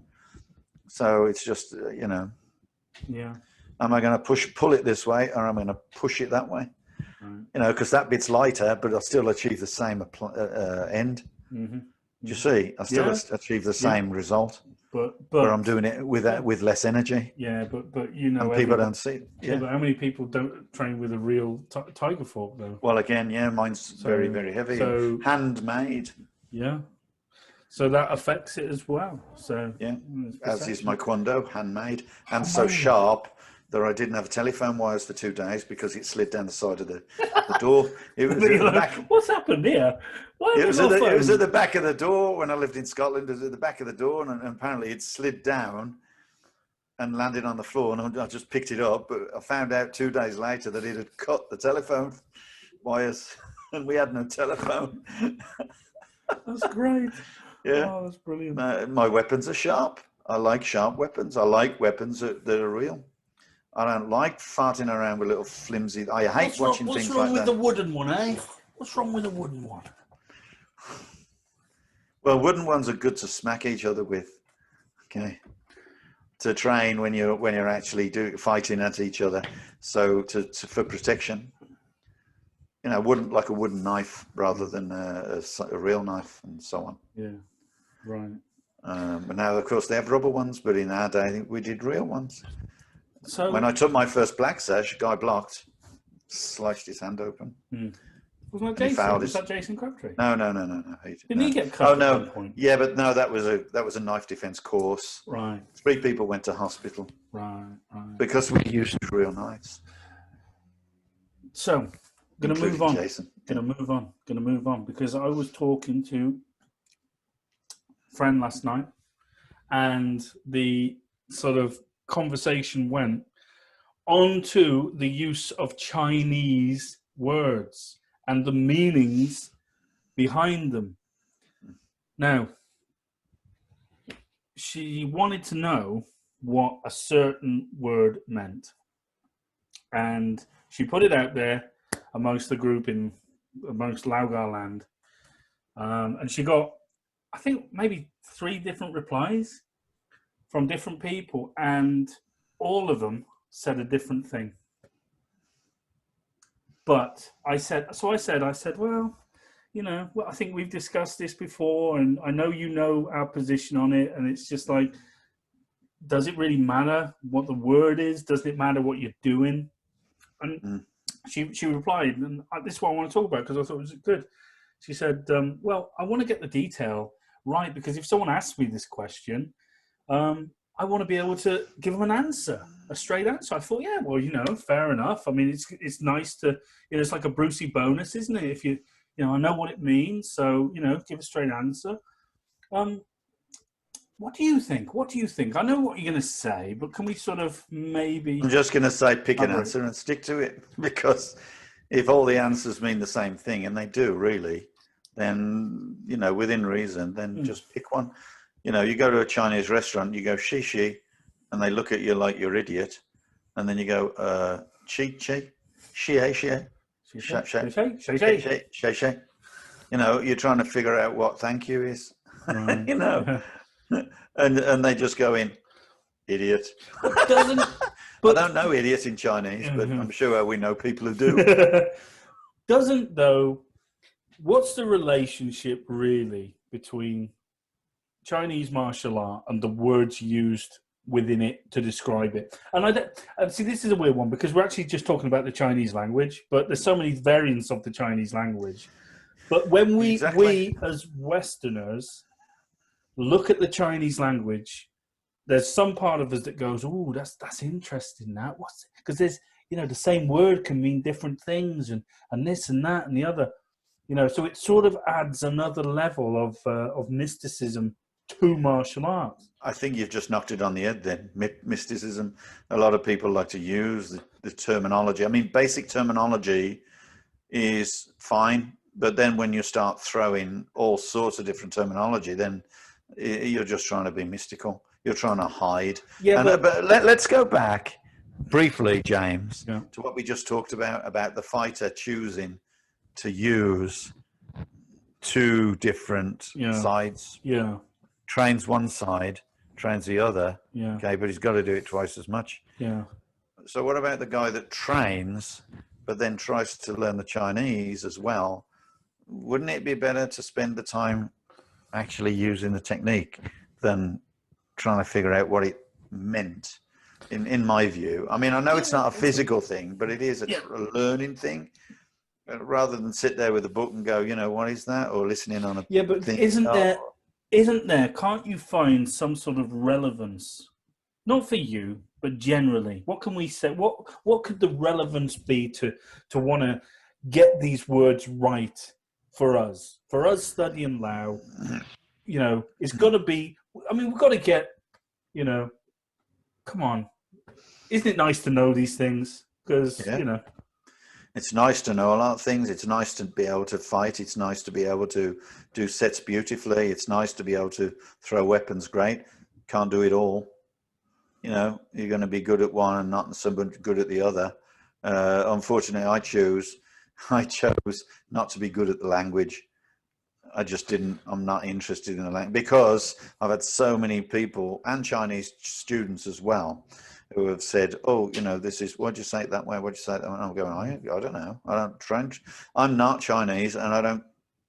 So it's just, Yeah. Am I going to pull it this way, or am I going to push it that way? Because that bit's lighter, but I'll still achieve the same end. Mm-hmm. Do you see? I still achieve the same result, but I'm doing it with less energy. Yeah, but and people don't see it. Yeah, but how many people don't train with a real tiger fork though? Well, again, mine's very, very heavy, handmade. Yeah, so that affects it as well. So as is my Kwando, handmade, and so sharp. That I didn't have telephone wires for 2 days because it slid down the side of the door. It was at the back. What's happened here? It was at the back of the door when I lived in Scotland. It was at the back of the door, and apparently it slid down and landed on the floor. And I just picked it up, but I found out 2 days later that it had cut the telephone wires, and we had no telephone. That's great. Yeah, oh, that's brilliant. My weapons are sharp. I like sharp weapons. I like weapons that are real. I don't like farting around with little flimsy. I hate watching things like that. What's wrong with the wooden one, eh? What's wrong with the wooden one? Well, wooden ones are good to smack each other with. Okay, to train when you're actually fighting at each other. So for protection, like a wooden knife rather than a real knife, and so on. Yeah, right. But now, of course, they have rubber ones, but in our day, I think we did real ones. So when I took my first black sash, a guy blocked, sliced his hand open. Wasn't that Jason? Was that Jason Crabtree? No. Didn't he get cut at one point? Yeah, but no, that was a knife defense course. Right. 3 people went to hospital. Right. Because we used real knives. So, going to move on. Jason. Going to move on because I was talking to a friend last night, and the sort of conversation went onto the use of Chinese words and the meanings behind them. Now, she wanted to know what a certain word meant, and she put it out there amongst the group amongst Laugar land, and she got, I think, maybe 3 different replies from different people, and all of them said a different thing. But I said, well, I think we've discussed this before, and I know our position on it, and it's just like, does it really matter what the word is? Does it matter what you're doing? And she replied, and this is what I want to talk about because I thought it was good. She said, well, I want to get the detail right, because if someone asks me this question, I want to be able to give them an answer, a straight answer. I thought, yeah, well, fair enough. I mean, it's nice to, it's like a Brucey bonus, isn't it? If I know what it means. So, give a straight answer. What do you think? I know what you're going to say, but can we sort of maybe... I'm just going to say pick an answer and stick to it, because if all the answers mean the same thing, and they do really, then, within reason, then just pick one. You go to a Chinese restaurant, you go shi, and they look at you like you're idiot, and then you go chi, xie, shay. You're trying to figure out what thank you is, and they just go in, idiot. But I don't know idiot in Chinese, but I'm sure we know people who do. What's the relationship really between Chinese martial art and the words used within it to describe it? And see, this is a weird one, because we're actually just talking about the Chinese language, but there's so many variants of the Chinese language. But when we as Westerners look at the Chinese language, there's some part of us that goes, "Oh, that's interesting. That because there's the same word can mean different things, and this and that and the other, So it sort of adds another level of mysticism to martial arts." I think you've just knocked it on the head then. Mysticism. A lot of people like to use the terminology. I mean, basic terminology is fine, but then when you start throwing all sorts of different terminology, then you're just trying to be mystical. You're trying to hide. Yeah, but let's go back briefly, James, to what we just talked about the fighter choosing to use two different sides. Yeah. Trains one side, trains the other. Yeah. Okay, but he's got to do it twice as much. Yeah. So what about the guy that trains but then tries to learn the Chinese as well? Wouldn't it be better to spend the time actually using the technique than trying to figure out what it meant, in my view? I mean, I know it's not a physical thing, but it is a learning thing. Rather than sit there with a book and go, what is that? Or listening on a but thing. Isn't there, can't you find some sort of relevance? Not for you, but generally. What can we say? What could the relevance be to want to get these words right for us? For us studying Lao, it's got to be, we've got to get, come on. Isn't it nice to know these things? Because, It's nice to know a lot of things. It's nice to be able to fight. It's nice to be able to do sets beautifully. It's nice to be able to throw weapons great. Can't do it all. You're going to be good at one and not so good at the other. Unfortunately, I chose not to be good at the language. I just didn't. I'm not interested in the language, because I've had so many people, and Chinese students as well, who have said, "Oh, this is, why'd you say it that way? Why'd you say it that way?" And I'm going, I don't know. I don't French. I'm not Chinese, and I don't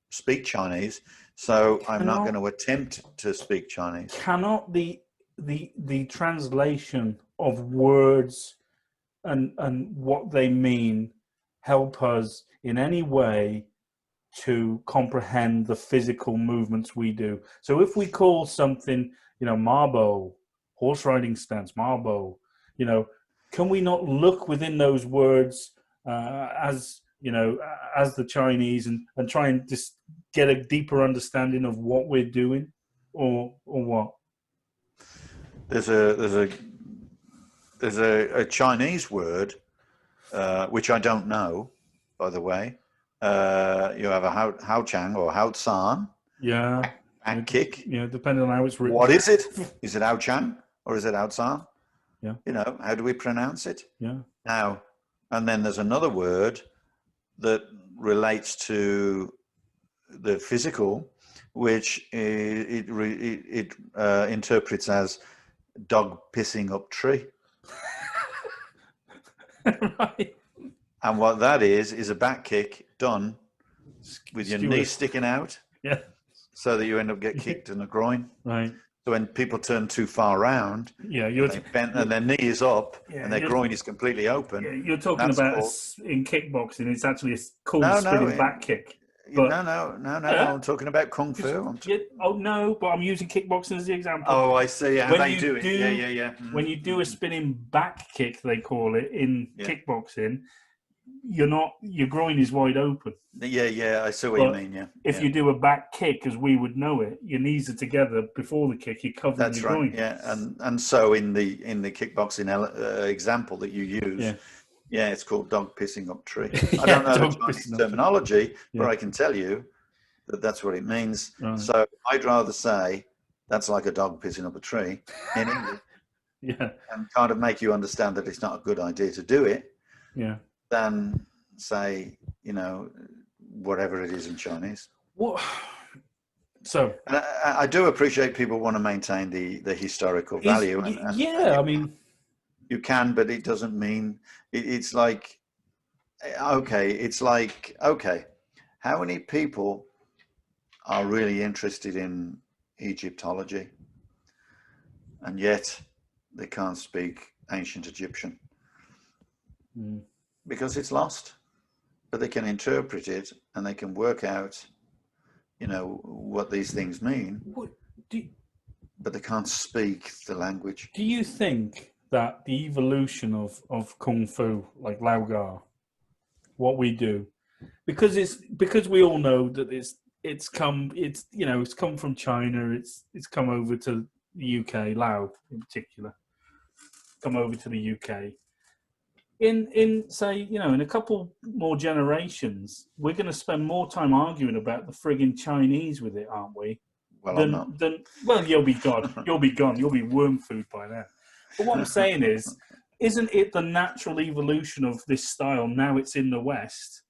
speak Chinese, so I'm not going to attempt to speak Chinese. Cannot the translation of words and what they mean help us in any way to comprehend the physical movements we do? So if we call something, marbo, horse riding stance, marbo, can we not look within those words as the Chinese and try and just get a deeper understanding of what we're doing, or what? There's a Chinese word which I don't know, by the way. You have a hao chang or hao san. Yeah. Back kick. Yeah, depending on how it's written. What is it? Is it hao chang or is it hao san? Yeah. How do we pronounce it? Yeah. Now, and then there's another word that relates to the physical, which it interprets as dog pissing up tree. Right. And what that is a back kick done with your knee sticking out. Yeah. So that you end up getting kicked in the groin. Right. So when people turn too far around, they bent and their knee is up and their groin is completely open. Yeah, you're talking about in kickboxing. It's actually a cool spinning back kick. But, no. I'm talking about kung fu. But I'm using kickboxing as the example. Oh, I see. How they do it. Yeah. When you do a spinning back kick, they call it in kickboxing. your groin is wide open. Yeah, I see what you mean. Yeah. If you do a back kick, as we would know it, your knees are together before the kick. You're covering your groin. Yeah, and so in the kickboxing example that you use, it's called dog pissing up tree. I don't know the Chinese terminology, but I can tell you that that's what it means. Right. So I'd rather say that's like a dog pissing up a tree in English, and kind of make you understand that it's not a good idea to do it. Yeah. Than say, whatever it is in Chinese. What? So and I do appreciate people want to maintain the historical value. I mean, you can, but it doesn't mean it's like, okay, how many people are really interested in Egyptology, and yet they can't speak ancient Egyptian? Because it's lost, but they can interpret it and they can work out, what these things mean. But they can't speak the language. Do you think that the evolution of Kung Fu, like Lao Ga, what we do, because we all know that it's come from China, it's come over to the UK, Lao in particular, come over to the UK. In say, in a couple more generations, we're going to spend more time arguing about the frigging Chinese with it, aren't we? Well, I'm not. Well, you'll be gone. You'll be gone. You'll be worm food by then. But what I'm saying is, isn't it the natural evolution of this style? Now it's in the West.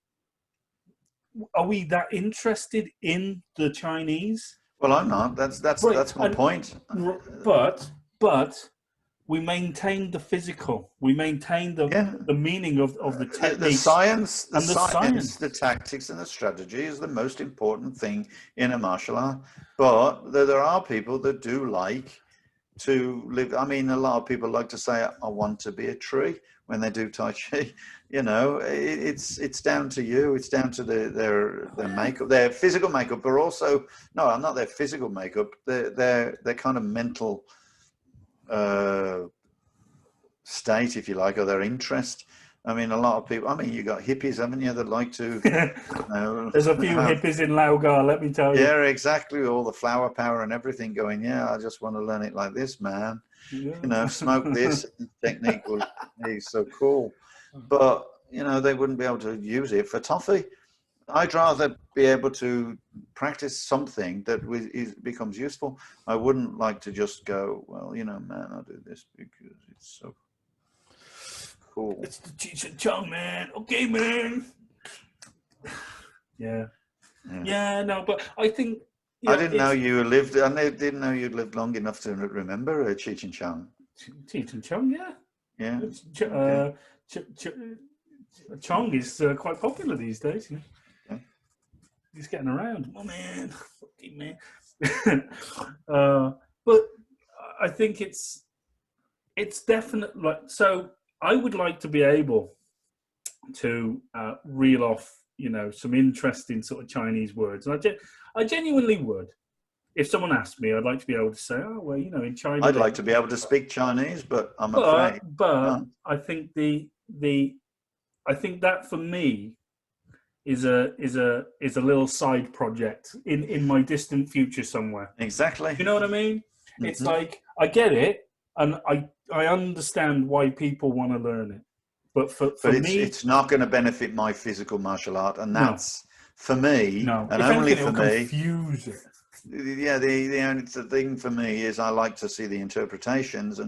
Are we that interested in the Chinese? Well, I'm not. That's my point. But we maintain the physical. We maintain the meaning of the technique. The science, the tactics, and the strategy is the most important thing in a martial art. But there are people that do like to live. I mean, a lot of people like to say, "I want to be a tree" when they do Tai Chi. It's down to you. It's down to their makeup, their physical makeup, but also not their physical makeup. Their kind of mental state, if you like, or their interest. I mean, a lot of people. I mean, you got hippies, haven't you, that like to? There's a few hippies in Lao Ga, let me tell you. Yeah, exactly. All the flower power and everything going. Yeah, I just want to learn it like this, man. Yeah. Smoke this technique will be so cool. But they wouldn't be able to use it for toffee. I'd rather be able to practice something that becomes useful. I wouldn't like to just go, well, man, I'll do this because it's so cool. It's the Cheech and Chong, man. Okay, man. Yeah, no, but I think... I didn't know you lived... I didn't know you'd lived long enough to remember Cheech and Chong. Cheech and Chong, yeah. Yeah. Chong is quite popular these days. He's getting around. Oh, man. Fucking man. But I think it's definitely... So I would like to be able to reel off, some interesting sort of Chinese words. And I genuinely would. If someone asked me, I'd like to be able to say, oh, well, in China... I'd like to be able to speak Chinese, but I'm afraid. But I think I think that for me is a little side project in my distant future somewhere. Exactly. You know what I mean? Mm-hmm. It's like, I get it, and I understand why people want to learn it. But for me... it's not going to benefit my physical martial art, and that's, for me, and only for me... confuse it. Yeah, the only thing for me is I like to see the interpretations,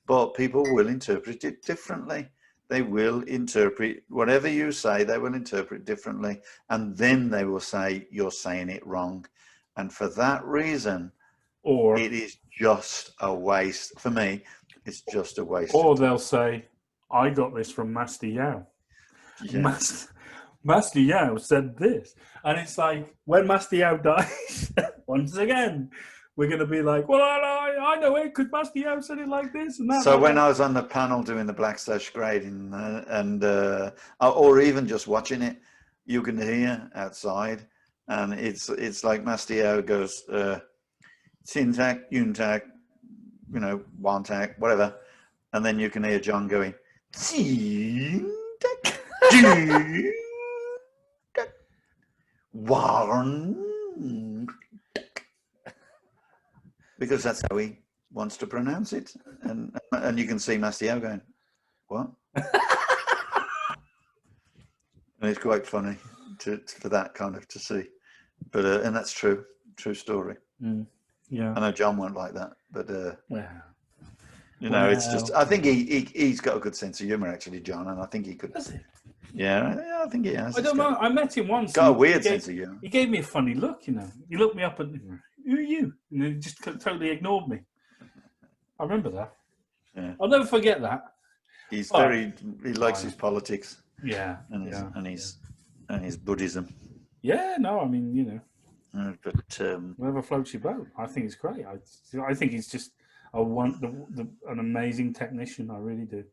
but people will interpret it differently. They will interpret whatever you say, they will interpret differently, and then they will say you're saying it wrong. And for that reason, it is just a waste. For me, it's just a waste. Or they'll say, I got this from Master Yao. Yeah. Master Yao said this. And it's like, when Master Yao dies, once again, we're going to be like, well, I know it because Master Yao said it like this and that. So when I was on the panel doing the Black Sash grading or even just watching it, you can hear outside. And it's like Master Yao goes, Sin Tak, Yun Tak, Wan Tak, whatever. And then you can hear John going, Sin Tak. Warren. Because that's how he wants to pronounce it. And you can see Mastiao going, what? And it's quite funny for that kind of to see. But and that's true story. Yeah. I know John won't like that, but well, it's just, I think he's got a good sense of humour, actually, John, and I think he could. Does he? Yeah, I think he has. I don't know. I met him once. Got a weird sense of humour. He gave me a funny look, you know. He looked me up and, who are you? And he just totally ignored me. I remember that. Yeah. I'll never forget that. He likes his politics. Yeah. And his Buddhism. Yeah, no, I mean, you know. But whatever floats your boat. I think it's great. I think he's just an amazing technician. I really do.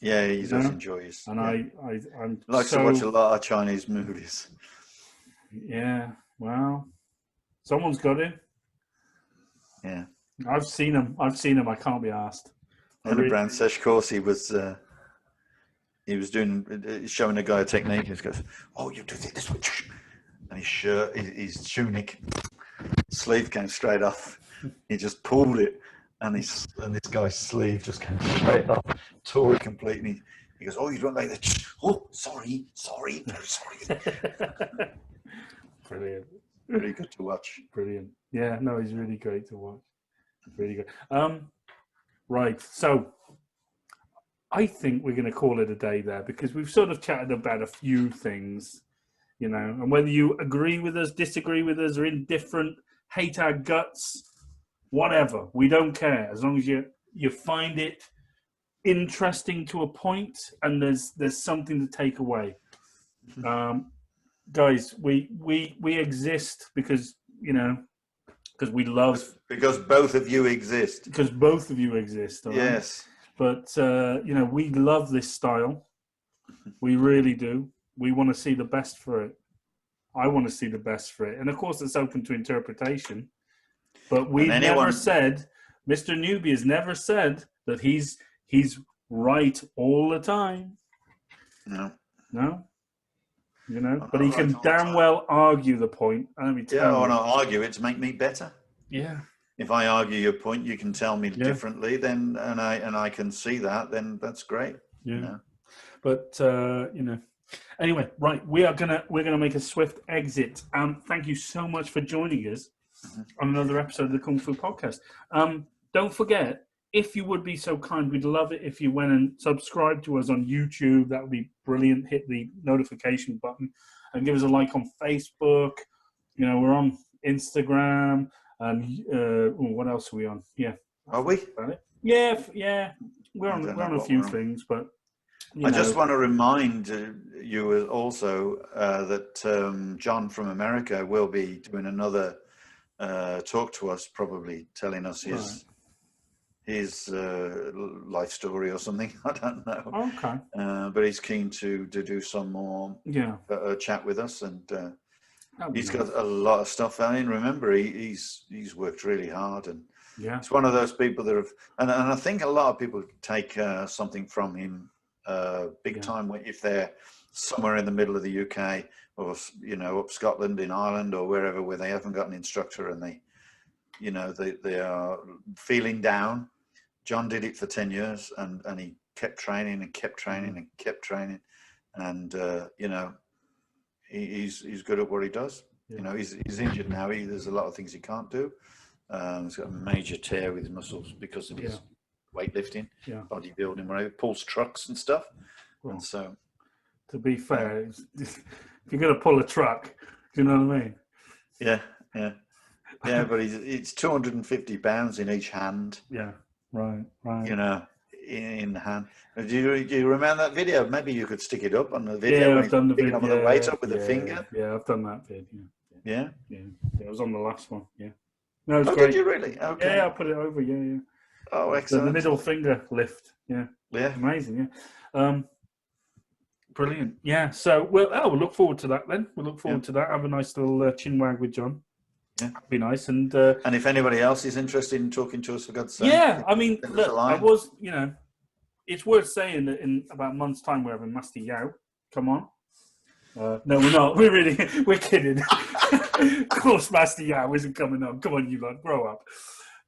Yeah, he does enjoy his. And I'm likes to watch a lot of Chinese movies. Yeah, well, someone's got him. Yeah, I've seen him. I can't be asked. On the Brand Sesh course, he was showing a guy a technique. He goes, "Oh, you do this way," and his shirt, his tunic sleeve came straight off. He just pulled it, and this guy's sleeve just came straight off, tore it completely. He goes, "Oh, you don't like that? Oh, sorry, very sorry." Brilliant. Really good to watch. Brilliant. Yeah, no, he's really great to watch. Really good. Right, so I think we're going to call it a day there because we've sort of chatted about a few things, you know, and whether you agree with us, disagree with us, or indifferent, hate our guts, whatever, we don't care as long as you find it interesting to a point and there's something to take away. Guys, we exist because, you know, because we love. Because both of you exist. Because both of you exist. Right? Yes. But, you know, we love this style. We really do. We want to see the best for it. I want to see the best for it. And, of course, it's open to interpretation. But we've never said, Mr. Newbie has never said that he's right all the time. No. No? You know? But he can damn well argue the point. Let me tell you. Yeah, I want to argue it to make me better. Yeah. If I argue your point, you can tell me differently, then and I can see that, then that's great. Yeah. You know? But you know. Anyway, right, we're gonna make a swift exit. Thank you so much for joining us on another episode of the Kung Fu Podcast. Don't forget, if you would be so kind, we'd love it if you went and subscribe to us on YouTube. That would be brilliant. Hit the notification button and give us a like on Facebook. You know, we're on Instagram. And what else are we on? Yeah. Are we? Yeah. We're on a few things, but I just want to remind you also that John from America will be doing another talk to us, probably telling us his life story or something. I don't know. Okay. But he's keen to do some more chat with us, and he's got a lot of stuff. I mean, remember, he's worked really hard, and it's one of those people that have, and I think a lot of people take something from him big time if they're somewhere in the middle of the UK or, you know, up Scotland, in Ireland or wherever, where they haven't got an instructor and they, you know, they are feeling down. John did it for 10 years and he kept training and kept training and kept training, and you know, he's good at what he does. You know, he's injured now. There's a lot of things he can't do. He's got a major tear with his muscles because of his weightlifting, bodybuilding, where he pulls trucks and stuff. Well, and so, to be fair, if you're going to pull a truck, do you know what I mean? Yeah. But it's 250 pounds in each hand. Yeah, right. You know, in the hand. Do you remember that video? Maybe you could stick it up on the video. Yeah, I've done the video. The weight up with the finger. Yeah, I've done that video. Yeah. It was on the last one. Yeah. No, it's great. Did you really? Okay. Yeah, I put it over. Yeah. Oh, excellent. The middle finger lift. Yeah. Amazing. Yeah. Brilliant. Yeah. So we'll look forward to that then. We'll look forward to that. Have a nice little chin wag with John. Yeah, that'd be nice. And if anybody else is interested in talking to us, for God's sake. Yeah, I mean, look, I was, you know, it's worth saying that in about a month's time we're having Master Yao Come on. No, we're not. We're kidding. Of course, Master Yao isn't coming on. Come on, you lot, grow up.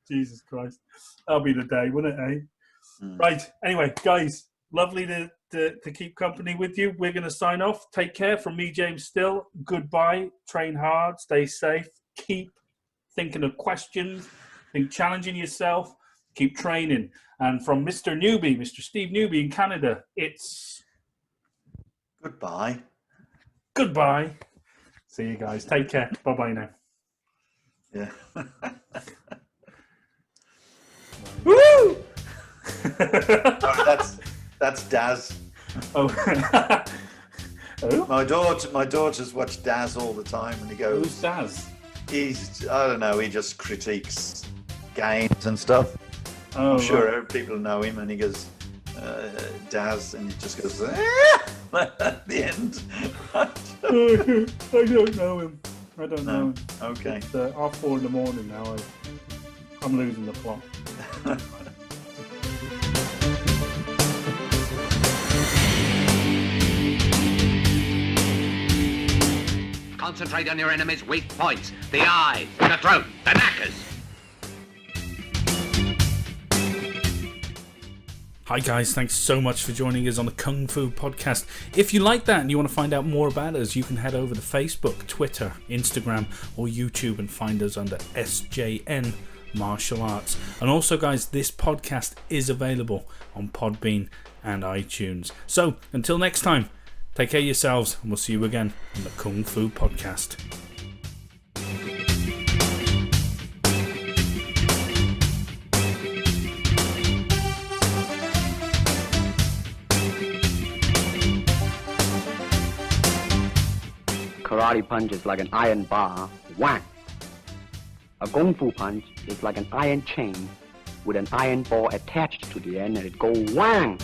Jesus Christ. That'll be the day, wouldn't it, eh? Right. Anyway, guys, lovely to keep company with you. We're going to sign off. Take care from me, James Still. Goodbye. Train hard. Stay safe. Keep thinking of questions. Think challenging yourself. Keep training. And from Mr. Newbie, Mr. Steve Newbie in Canada, it's... Goodbye. Goodbye. See you guys. Take care. Bye-bye now. Yeah. Woo! Oh, that's Daz. Oh. Oh? My daughter's watched Daz all the time, and he goes... Who's Daz? I don't know, he just critiques games and stuff. Oh, I'm sure people know him, and he goes, Daz, and he just goes, at the end. I don't know him. I don't know him. Okay. It's 4:30 in the morning now. I'm losing the plot. Concentrate on your enemy's weak points. The eyes, the throat, the knackers. Hi guys, thanks so much for joining us on the Kung Fu Podcast. If you like that and you want to find out more about us, you can head over to Facebook, Twitter, Instagram or YouTube and find us under SJN Martial Arts. And also guys, this podcast is available on Podbean and iTunes. So until next time, take care of yourselves and we'll see you again on the Kung Fu Podcast. Karate punch is like an iron bar, whack. A Kung Fu punch is like an iron chain with an iron ball attached to the end and it goes whang.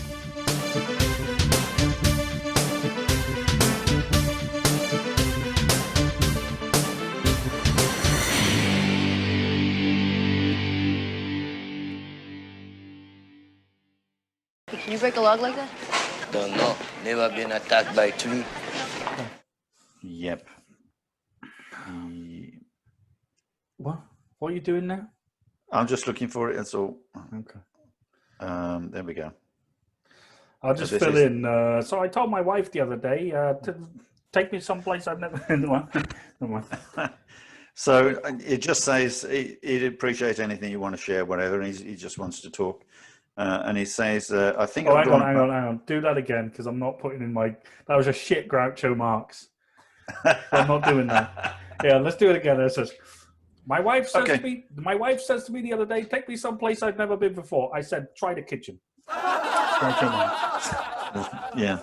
Can you break a log like that? Don't know. Never been attacked by a tree. Yep. What are you doing now? I'm just looking for it, and so... Okay. There we go. I'll just fill in. So I told my wife the other day to take me someplace I've never been. So it just says he'd appreciate anything you want to share, whatever, and he just wants to talk. And he says, I think... Oh, hang on. Do that again, because I'm not putting in my... That was a shit Groucho Marx. I'm not doing that. Yeah, let's do it again. It says, my wife says to me the other day, take me someplace I've never been before. I said, try the kitchen. Yeah.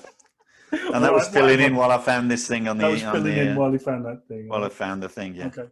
And that was filling in while I found this thing on the... That was filling in while he found that thing. While I found the thing, yeah. Okay.